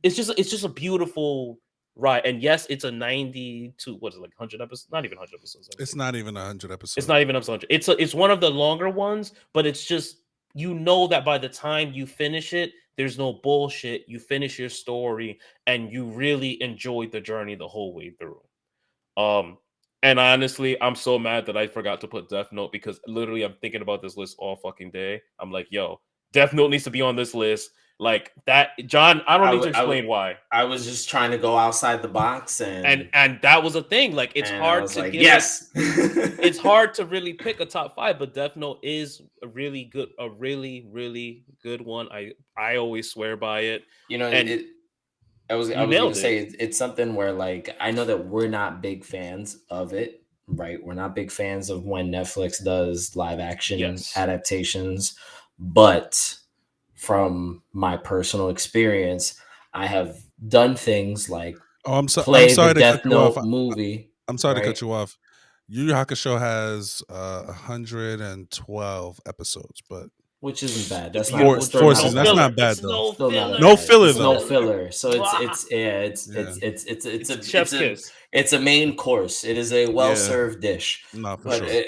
it's just a beautiful ride. And yes, it's a 90 to, what is it, like 100 episodes? Not even 100 episodes. It's not even 100 episodes. It's not even up to 100. It's one of the longer ones, but it's just, that by the time you finish it, there's no bullshit. You finish your story and you really enjoyed the journey the whole way through. And honestly, I'm so mad that I forgot to put Death Note, because literally I'm thinking about this list all fucking day. I'm like, yo, Death Note needs to be on this list. Like that, John, I don't need to explain why. I was just trying to go outside the box, and that was a thing. Like it's hard to like, give yes. it's hard to really pick a top 5, but Death Note is a really really good one. I always swear by it. And I was going to say it's something where, like, I know that we're not big fans of it, right? We're not big fans of when Netflix does live action adaptations, but from my personal experience, I have done things like I'm sorry the Death Note movie. I'm sorry to cut you off. Yu Yu Hakusho has 112 episodes, but which isn't bad. That's not that's not bad though. No filler though. No filler. So it's a main course. It is a well-served dish. No, for sure.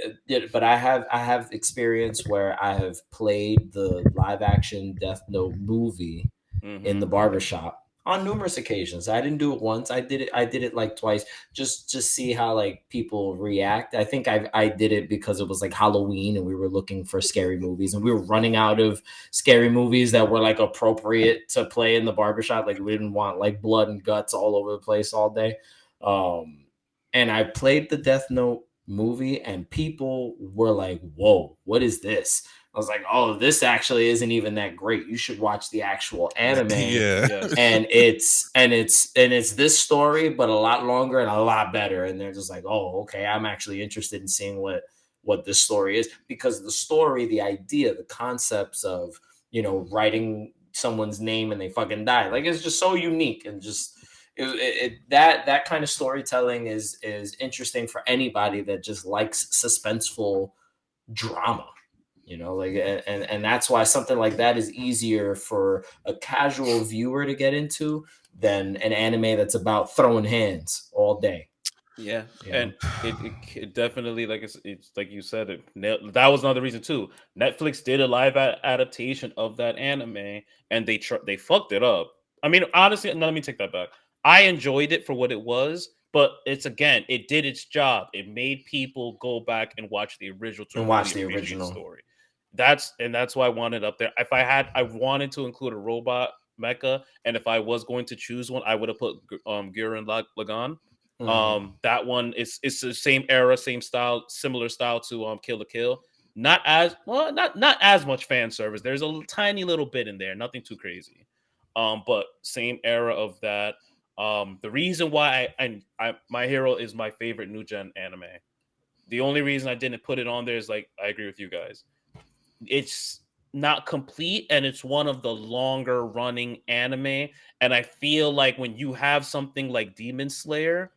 But I have experience where I have played the live action Death Note movie in the barbershop on numerous occasions. I didn't do it once. I did it like twice, just see how like people react. I think I did it because it was like Halloween and we were looking for scary movies and we were running out of scary movies that were like appropriate to play in the barbershop. Like we didn't want like blood and guts all over the place all day. And I played the Death Note movie and people were like, "Whoa, what is this?" I was like, "Oh, this actually isn't even that great. You should watch the actual anime." Yeah. Yes. And it's this story, but a lot longer and a lot better. And they're just like, "Oh, okay, I'm actually interested in seeing what this story is," because the story, the idea, the concepts of writing someone's name and they fucking die, like it's just so unique and just that kind of storytelling is interesting for anybody that just likes suspenseful drama. Like and that's why something like that is easier for a casual viewer to get into than an anime that's about throwing hands all day. Yeah, You know? and it definitely, like it's like you said, that was another reason too. Netflix did a live adaptation of that anime, and they fucked it up. I mean, honestly, no, let me take that back. I enjoyed it for what it was, but it did its job. It made people go back and watch the original to And watch really the appreciate the original. story. That's why I wanted it up there. If I wanted to include a robot mecha, and if I was going to choose one, I would have put Gurren Lagann. That one it's the same era, same style, similar style to Kill the Kill. Not as well, not as much fan service. There's a tiny little bit in there, nothing too crazy. But same era of that. The reason why I My Hero is my favorite new gen anime. The only reason I didn't put it on there is, like, I agree with you guys. It's not complete and it's one of the longer running anime. And I feel like when you have something like Demon Slayer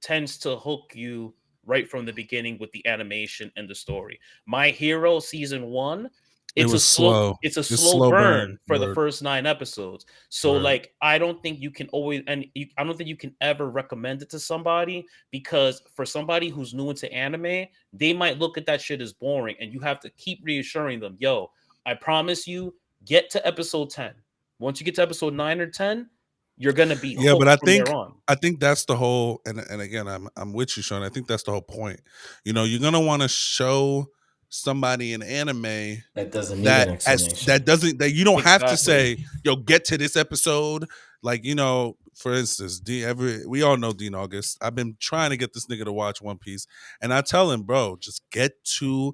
tends to hook you right from the beginning with the animation and the story. My Hero season 1, It was slow. it's a It's slow slow burn. burn for the Word. first 9 episodes. So Word. like I don't think you can I don't think you can ever recommend it to somebody, because for somebody who's new into anime, they might look at that shit as boring, and you have to keep reassuring them, "Yo, I promise you, get to episode 10. Once you get to episode 9 or 10, you're going to be Yeah, but hooked from there on." I think that's the whole, and again, I'm with you, Sean. I think that's the whole point. You're gonna want to show somebody an anime That doesn't need an explanation. that you don't have to Exactly. say, "Yo, get to this episode." Like, for instance, we all know Dean August. I've been trying to get this nigga to watch One Piece, and I tell him, bro, just get to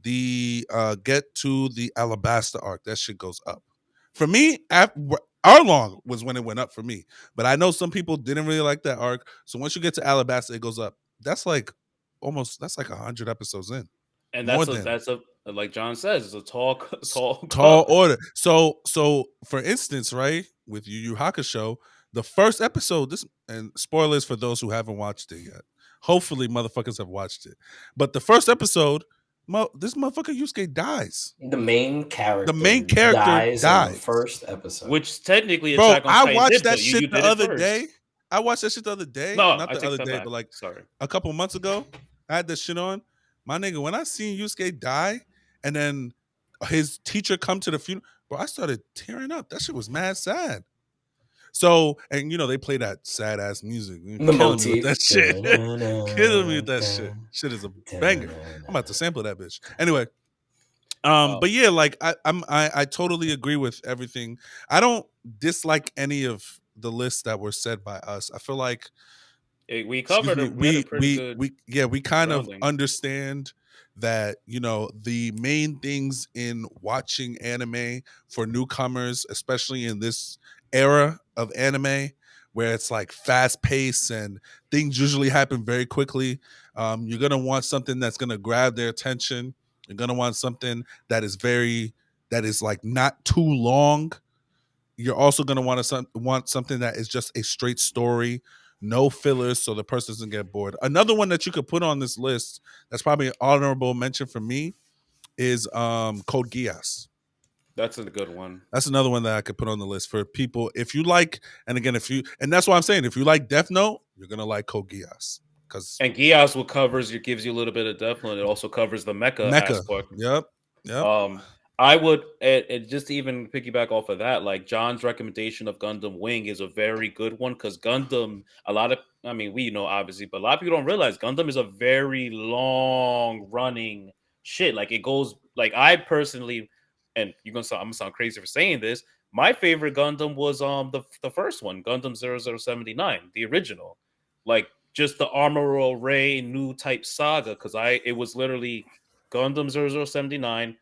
the Alabasta arc. That shit goes up. For me, Arlong was when it went up for me. But I know some people didn't really like that arc. So once you get to Alabasta, it goes up. That's like 100 episodes in. And More than that's a like John says, it's a tall tall tall cover. order. So for instance, right, with Yu Yu Hakusho, the first episode, this, and spoilers for those who haven't watched it yet. Hopefully motherfuckers have watched it. But the first episode, this motherfucker Yusuke dies. The main The character main character dies in the dies. first episode. Which technically Bro, Attack on I Titan watched did, though. that You shit the did it other first. day. I watched that shit the other day. No, Not I the take other that day, back. but like Sorry. a couple months ago. I had this shit on. My nigga, when I seen Yusuke die and then his teacher come to the funeral, bro, I started tearing up. That shit was mad sad. So, and they play that sad ass music. You're The killing me with that motif. shit. Killing me with that shit. Shit is a banger. I'm about to sample that bitch. Anyway, but yeah, like I totally agree with everything. I don't dislike any of the lists that were said by us. I feel like, We excuse covered me, it. We had a pretty good we kind of grounding. understand that the main things in watching anime for newcomers, especially in this era of anime where it's like fast paced and things usually happen very quickly. You're gonna want something that's gonna grab their attention. You're gonna want something that is like not too long. You're also going to want something that is just a straight story, no fillers, so the person doesn't get bored. Another one that you could put on this list that's probably an honorable mention for me is Code Geass. That's a good one. That's another one that I could put on the list for people. If you like, and again, and that's why I'm saying, if you like Death Note, you're gonna like Code Geass, because And Gias gives you a little bit of Death Note. It also covers the mecha Mecha. aspect. Yep. Um, I would, just to even piggyback off of that, like John's recommendation of Gundam Wing is a very good one because Gundam, we know obviously, but a lot of people don't realize Gundam is a very long running shit. Like it goes, like I personally, and I'm gonna sound crazy for saying this. My favorite Gundam was the first one, Gundam 0079, the original, like just the Armor Ray new type saga because it was literally Gundam 0079.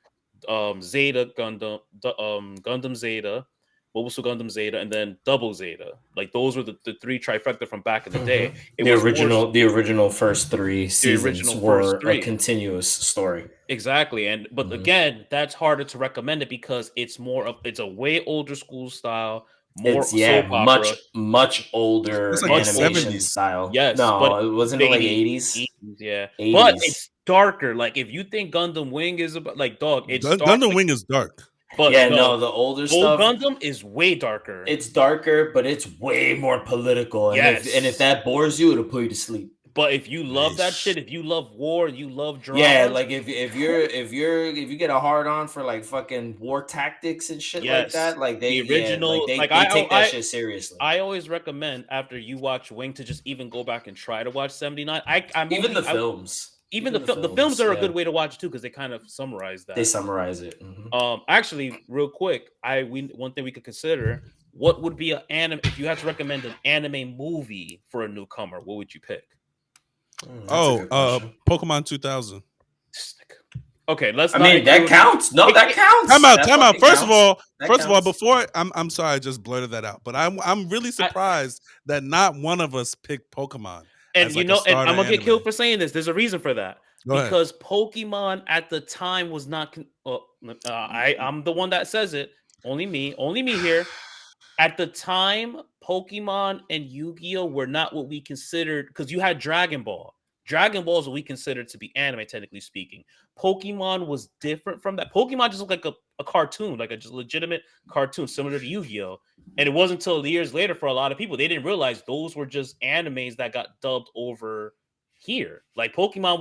Zeta Gundam, Gundam Zeta, Mobile Suit Gundam Zeta, and then Double Zeta. Like those were the three trifecta from back in the day. It The was more original first 3 the seasons original were first a three. continuous story. Exactly. But again, that's harder to recommend it because it's a way older school style, more It's soap opera. much older It's like Much the animation 70s. style. Yes, but No, it wasn't like 80s. yeah. 80s. But it's darker. Like if you think Gundam Wing is about like dog, it's dark. Gundam Wing is dark. But yeah, no, the older old stuff. Gundam is way darker. It's darker, but it's way more political. Yes. And if that bores you, it'll put you to sleep. But if you love that Yeesh. shit, if you love war, you love drama. Yeah, like if you get a hard on for like fucking war tactics and shit like that, like they the original, they like take that shit seriously. I always recommend after you watch Wing to just even go back and try to watch 79. Films. Even the films are a good way to watch too because they kind of summarize that. They summarize it. Mm-hmm. Actually, real quick, one thing we could consider: what would be an anime if you had to recommend an anime movie for a newcomer? What would you pick? Pokemon 2000. Okay, let's. That counts. No, that counts. Time out. First of all, counts. before I'm sorry, I just blurted that out. But I'm really surprised that not one of us picked Pokemon. And and I'm gonna get killed for saying this. There's a reason for that. Because Pokemon at the time was not. I'm the one that says it. Only me here. At the time, Pokemon and Yu-Gi-Oh were not what we considered because you had Dragon Ball. Dragon Ball is what we considered to be anime, technically speaking. Pokemon was different from that. Pokemon just looked like a cartoon, like a just legitimate cartoon, similar to Yu-Gi-Oh. And it wasn't until years later for a lot of people they didn't realize those were just animes that got dubbed over here. Like Pokemon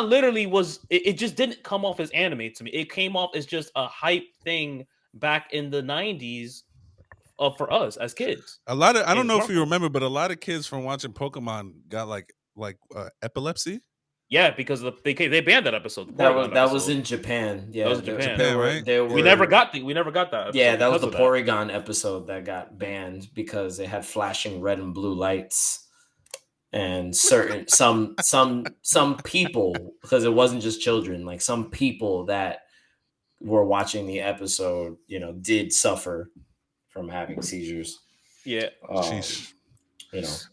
literally was. It just didn't come off as anime to me. It came off as just a hype thing back in the 90s for us as kids. I don't know if you remember, but a lot of kids from watching Pokemon got like epilepsy. Yeah, because they banned that episode. That was in Japan. Yeah, that was in Japan, right? We never got that. Yeah, that was the Porygon episode that got banned because they had flashing red and blue lights, and some people, because it wasn't just children, like some people that were watching the episode, did suffer from having seizures. Yeah.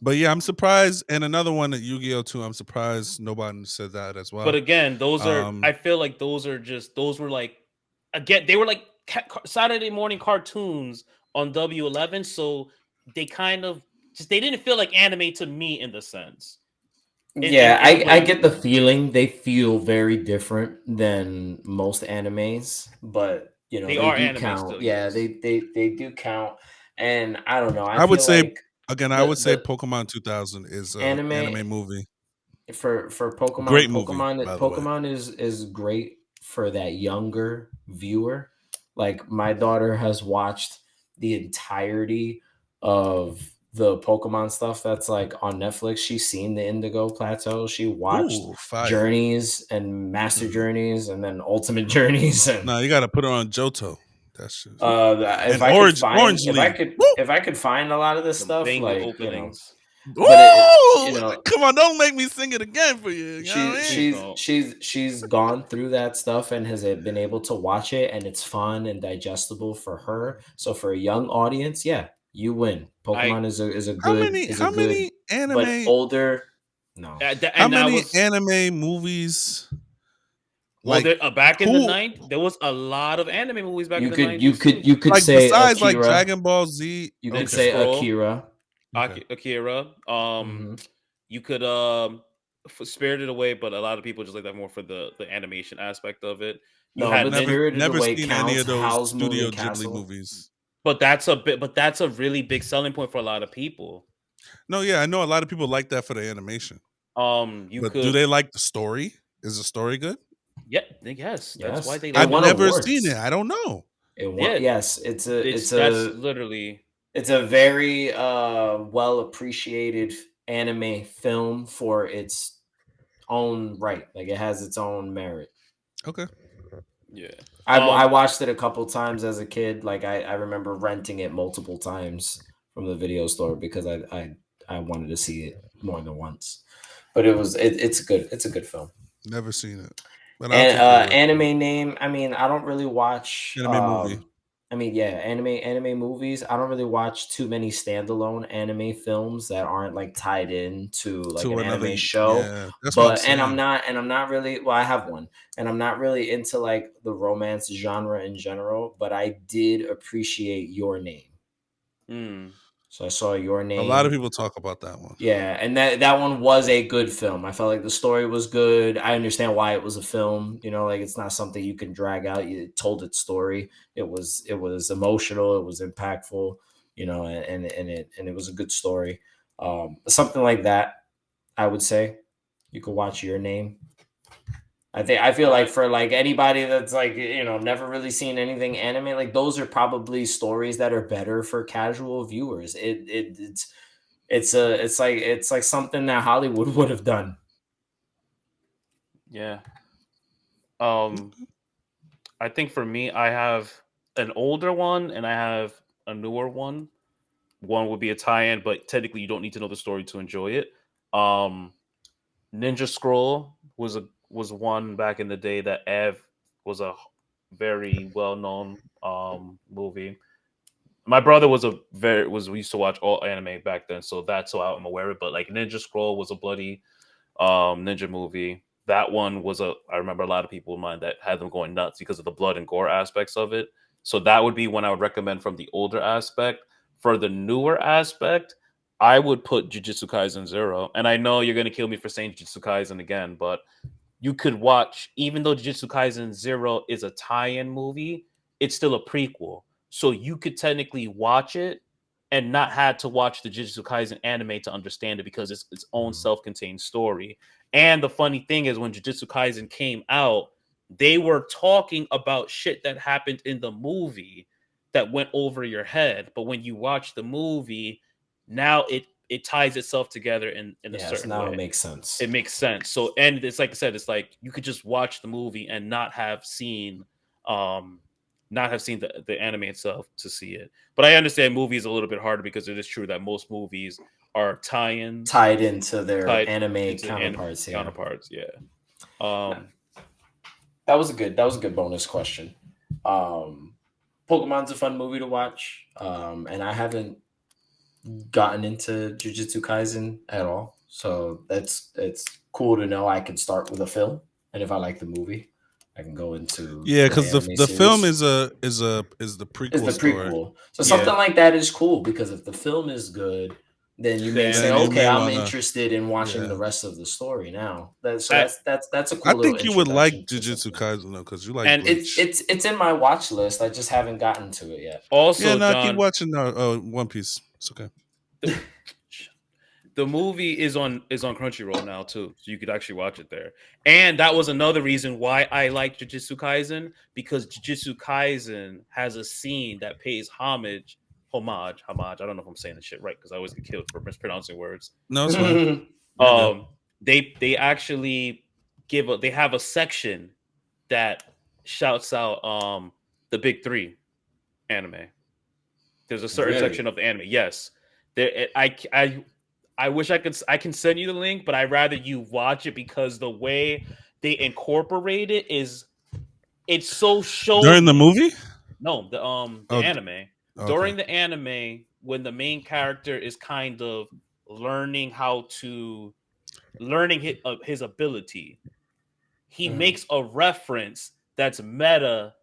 But yeah, I'm surprised. And another one at Yu-Gi-Oh! 2, I'm surprised nobody said that as well. But again, those are, I feel like those were like, again, they were like Saturday morning cartoons on W11. So they kind of they didn't feel like anime to me in the sense. I get the feeling they feel very different than most animes, but they do count. Still, yeah, yes. they do count, and I don't know. I would say Pokemon 2000 is an anime movie for Pokemon. Great movie. Pokemon is great for that younger viewer. Like my daughter has watched the entirety of the Pokemon stuff that's like on Netflix. She's seen the Indigo Plateau. She watched Journeys and Master Journeys and then Ultimate Journeys. And no, you got to put her on Johto. That's just if I could find a lot of this stuff, like openings. Come on, don't make me sing it again for you. She's gone through that stuff and has been able to watch it, and it's fun and digestible for her. So for a young audience, yeah, you win. Pokemon is a good. How many anime? But older, no. How many anime movies? Well, back in the 90s, there was a lot of anime movies back in the 90s. You could like, say besides Akira, like Dragon Ball Z. You could say Akira. Okay. Akira. You could Spirited Away, but a lot of people just like that more for the animation aspect of it. Never seen any of those Studio Ghibli movies. But that's a really big selling point for a lot of people. No, yeah, I know a lot of people like that for the animation. Do they like the story? Is the story good? Yeah, yes, that's why Yes, they it I've love won it. never seen awards. it. I don't know. It won. Yeah, Yes, that's literally it's a very well appreciated anime film for its own right. Like it has its own merit. Okay. yeah. I watched it a couple times as a kid. Like I remember renting it multiple times from the video store because I wanted to see it more than once. But it's a good film. Never seen it, but I'll And take your word for it. anime name, I mean, I don't really watch Anime movie I mean, yeah, anime movies. I don't really watch too many standalone anime films that aren't like tied in to like to an another. anime show. Yeah, that's what I'm But saying. I'm not really well, I have one. And I'm not really into like the romance genre in general, but I did appreciate Your Name. Mm, So I saw Your A lot of Name. people talk about that one. Yeah, and that one was a good film. I felt like the story was good. I understand why it was a film. You know, like it's not something you can drag out. It told its story. It was emotional. It was impactful. You know, and it was a good story. Something like that, I would say, you could watch Your Name. I feel like I for like anybody that's like never really seen anything anime, like those are probably stories that are better for casual viewers. It's like something that Hollywood would have done. yeah. Um, I think for me, I have an older one and I have a newer one. One would be a tie-in, but technically you don't need to know the story to enjoy it. Um, Ninja Scroll was one back in the day that Ev was a very well known movie. My brother was a very was we used to watch all anime back then, so that's how I'm aware of it. But like Ninja Scroll was a bloody ninja movie. That one was I remember a lot of people in mind that had them going nuts because of the blood and gore aspects of it. So that would be one I would recommend from the older aspect. For the newer aspect, I would put Jujutsu Kaisen Zero. And I know you're gonna kill me for saying Jujutsu Kaisen again, but you could watch, even though Jujutsu Kaisen Zero is a tie-in movie, it's still a prequel. So you could technically watch it and not had to watch the Jujutsu Kaisen anime to understand it because it's its own self-contained story. And the funny thing is when Jujutsu Kaisen came out, they were talking about shit that happened in the movie that went over your head. But when you watch the movie, now it ties itself together in a Yes, certain now it way. makes sense. It makes sense. So, and it's like I said, it's like you could just watch the movie and um, not have seen the anime itself to see it. But I understand movies a little bit harder because it is true that most movies are tie-ins Tied into their tied anime into anime counterparts. Yeah, counterparts. Yeah. no, Um. that was a good bonus question. Um, Pokemon's a fun movie to watch, and I haven't gotten into Jujutsu Kaisen at all, so it's cool to know I can start with a film, and if I like the movie, I can go into Yeah, the because anime the film series. is the Is prequel the story. prequel. So Yeah. something like that is cool because if the film is good, then you The may say, Then you anime. okay, may I'm wanna. interested in watching the Yeah, rest of the story now. So I, that's a I cool little think you would introduction like to Jujutsu something. Kaisen though, because you like and Bleach. It's in my watch list. I just haven't gotten to it yet. Yeah, also, no, keep John, watching One Piece. It's okay. the, the movie is on Crunchyroll now too, so you could actually watch it there. And that was another reason why I like Jujutsu Kaisen because Jujutsu Kaisen has a scene that pays homage. I don't know if I'm saying this shit right because I always get killed for mispronouncing words. No, it's fine. You're good. They actually they have a section that shouts out the big three anime. There's a certain section Really? of the anime. Yes, there. I wish I can send you the link, but I'd rather you watch it because the way they incorporate it is it's so During the showy. movie? No, the Oh, anime. okay. During the anime, when the main character is kind of learning how to learning his ability, he Mhm. makes a reference that's meta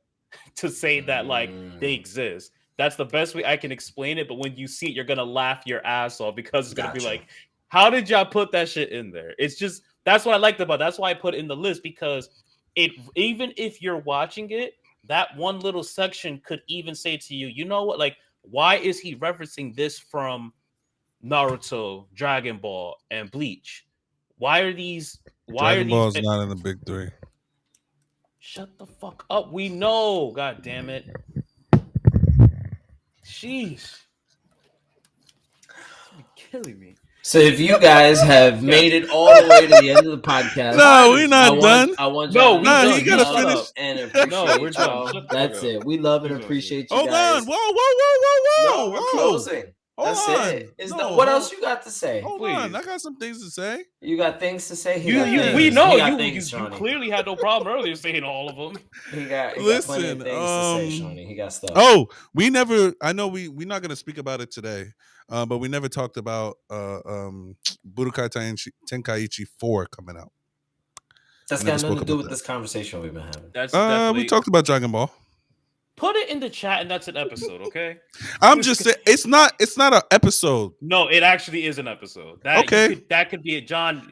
to say that like they Mm, exist. That's the best way I can explain it. But when you see it, you're gonna laugh your ass off because it's gonna be gotcha. like, how did y'all put that shit in there? It's just that's what I liked about it. That's why I put it in the list because it even if you're watching it, that one little section could even say to you, you know what, like why is he referencing this from Naruto, Dragon Ball, and Bleach? Why are these? Why are Dragon Ball these? is not in the big three. Shut the fuck up. We know. God damn it. Jeez. You're killing me. So if you guys have made it all the way to the end of the podcast, No, we're not done. I want No, y'all we to done. he You gotta shut finish. up. and appreciate No, we're done. y'all. Shut the That's fuck up. it. We love and He's appreciate you Hold guys. on. Whoa. No, we're closing. Hold That's on. it. No, what else you got to say? Hold Please. on. I got some things to say. You got things to say? We know He got you things, you Shawny. clearly had no problem earlier saying all of them. He got plenty Listen, of things to say, Shawny. He got stuff. Oh, we never. I know we're not gonna speak about it today, but we never talked about Budokai Tenkaichi 4 coming out. That's we never got nothing to spoke do about with that. this conversation we've been having. That's definitely. We talked about Dragon Ball. Put it in the chat, and that's an episode, okay? I'm just saying it's not an episode. No, it actually is an episode. That Okay. That could be it, John.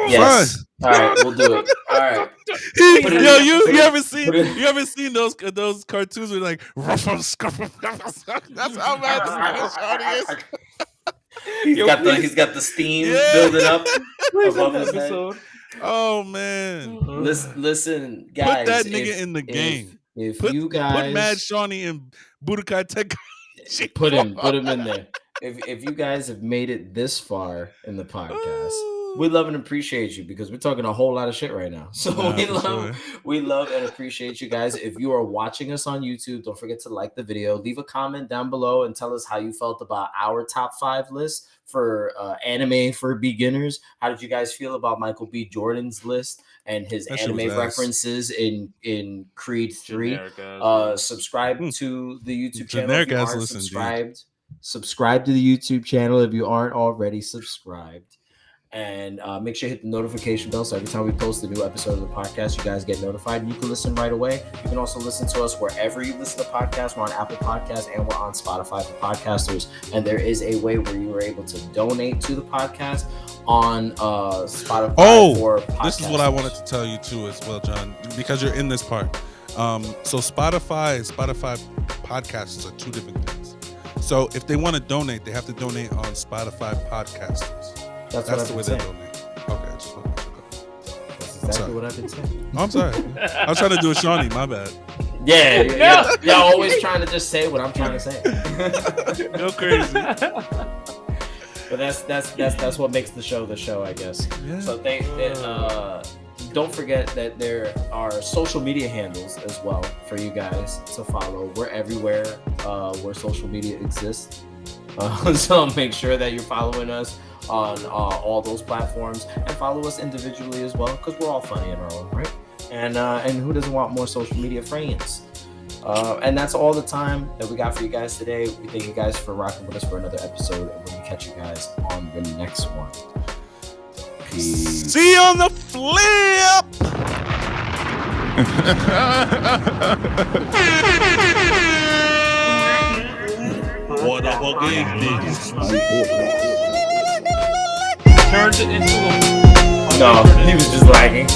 Yes. All right, we'll do it. All right. You ever seen those cartoons where like that's how bad this Shawny is. He's got the steam building up above his head. Oh man. Listen, guys. Put that nigga in the game. If put you guys Mad Shawny in Budokai Tenkaichi, put him in there. If you guys have made it this far in the podcast, we love and appreciate you because we're talking a whole lot of shit right now. So we love and appreciate you guys. If you are watching us on YouTube, don't forget to like the video, leave a comment down below, and tell us how you felt about our top 5 list for anime for beginners. How did you guys feel about Michael B. Jordan's list and his anime references in Creed 3? Subscribe to the YouTube channel if you aren't subscribed. Subscribe to the YouTube channel if you aren't already subscribed. And make sure you hit the notification bell so every time we post a new episode of the podcast, you guys get notified. And you can listen right away. You can also listen to us wherever you listen to podcasts. We're on Apple Podcasts and we're on Spotify for podcasters. And there is a way where you are able to donate to the podcast on Spotify for podcasters. This is what I wanted to tell you too as well, John, because you're in this part. So Spotify and Spotify podcasts are two different things. So if they want to donate, they have to donate on Spotify podcasters. That's the way they donate. Okay, I just want to make sure. That's exactly what I've been saying. Oh, I'm sorry. I was trying to do a Shawny. My bad. Yeah. Y'all always trying to just say what I'm trying to say. Go crazy. But that's what makes the show, I guess. Yeah. So don't forget that there are social media handles as well for you guys to follow. We're everywhere where social media exists. So make sure that you're following us on all those platforms and follow us individually as well because we're all funny in our own right. And who doesn't want more social media friends? And that's all the time that we got for you guys today. We thank you guys for rocking with us for another episode, and we'll catch you guys on the next one. Peace. See you on the flip. What a fucking bitch. Turned it into a... No, he was just lagging.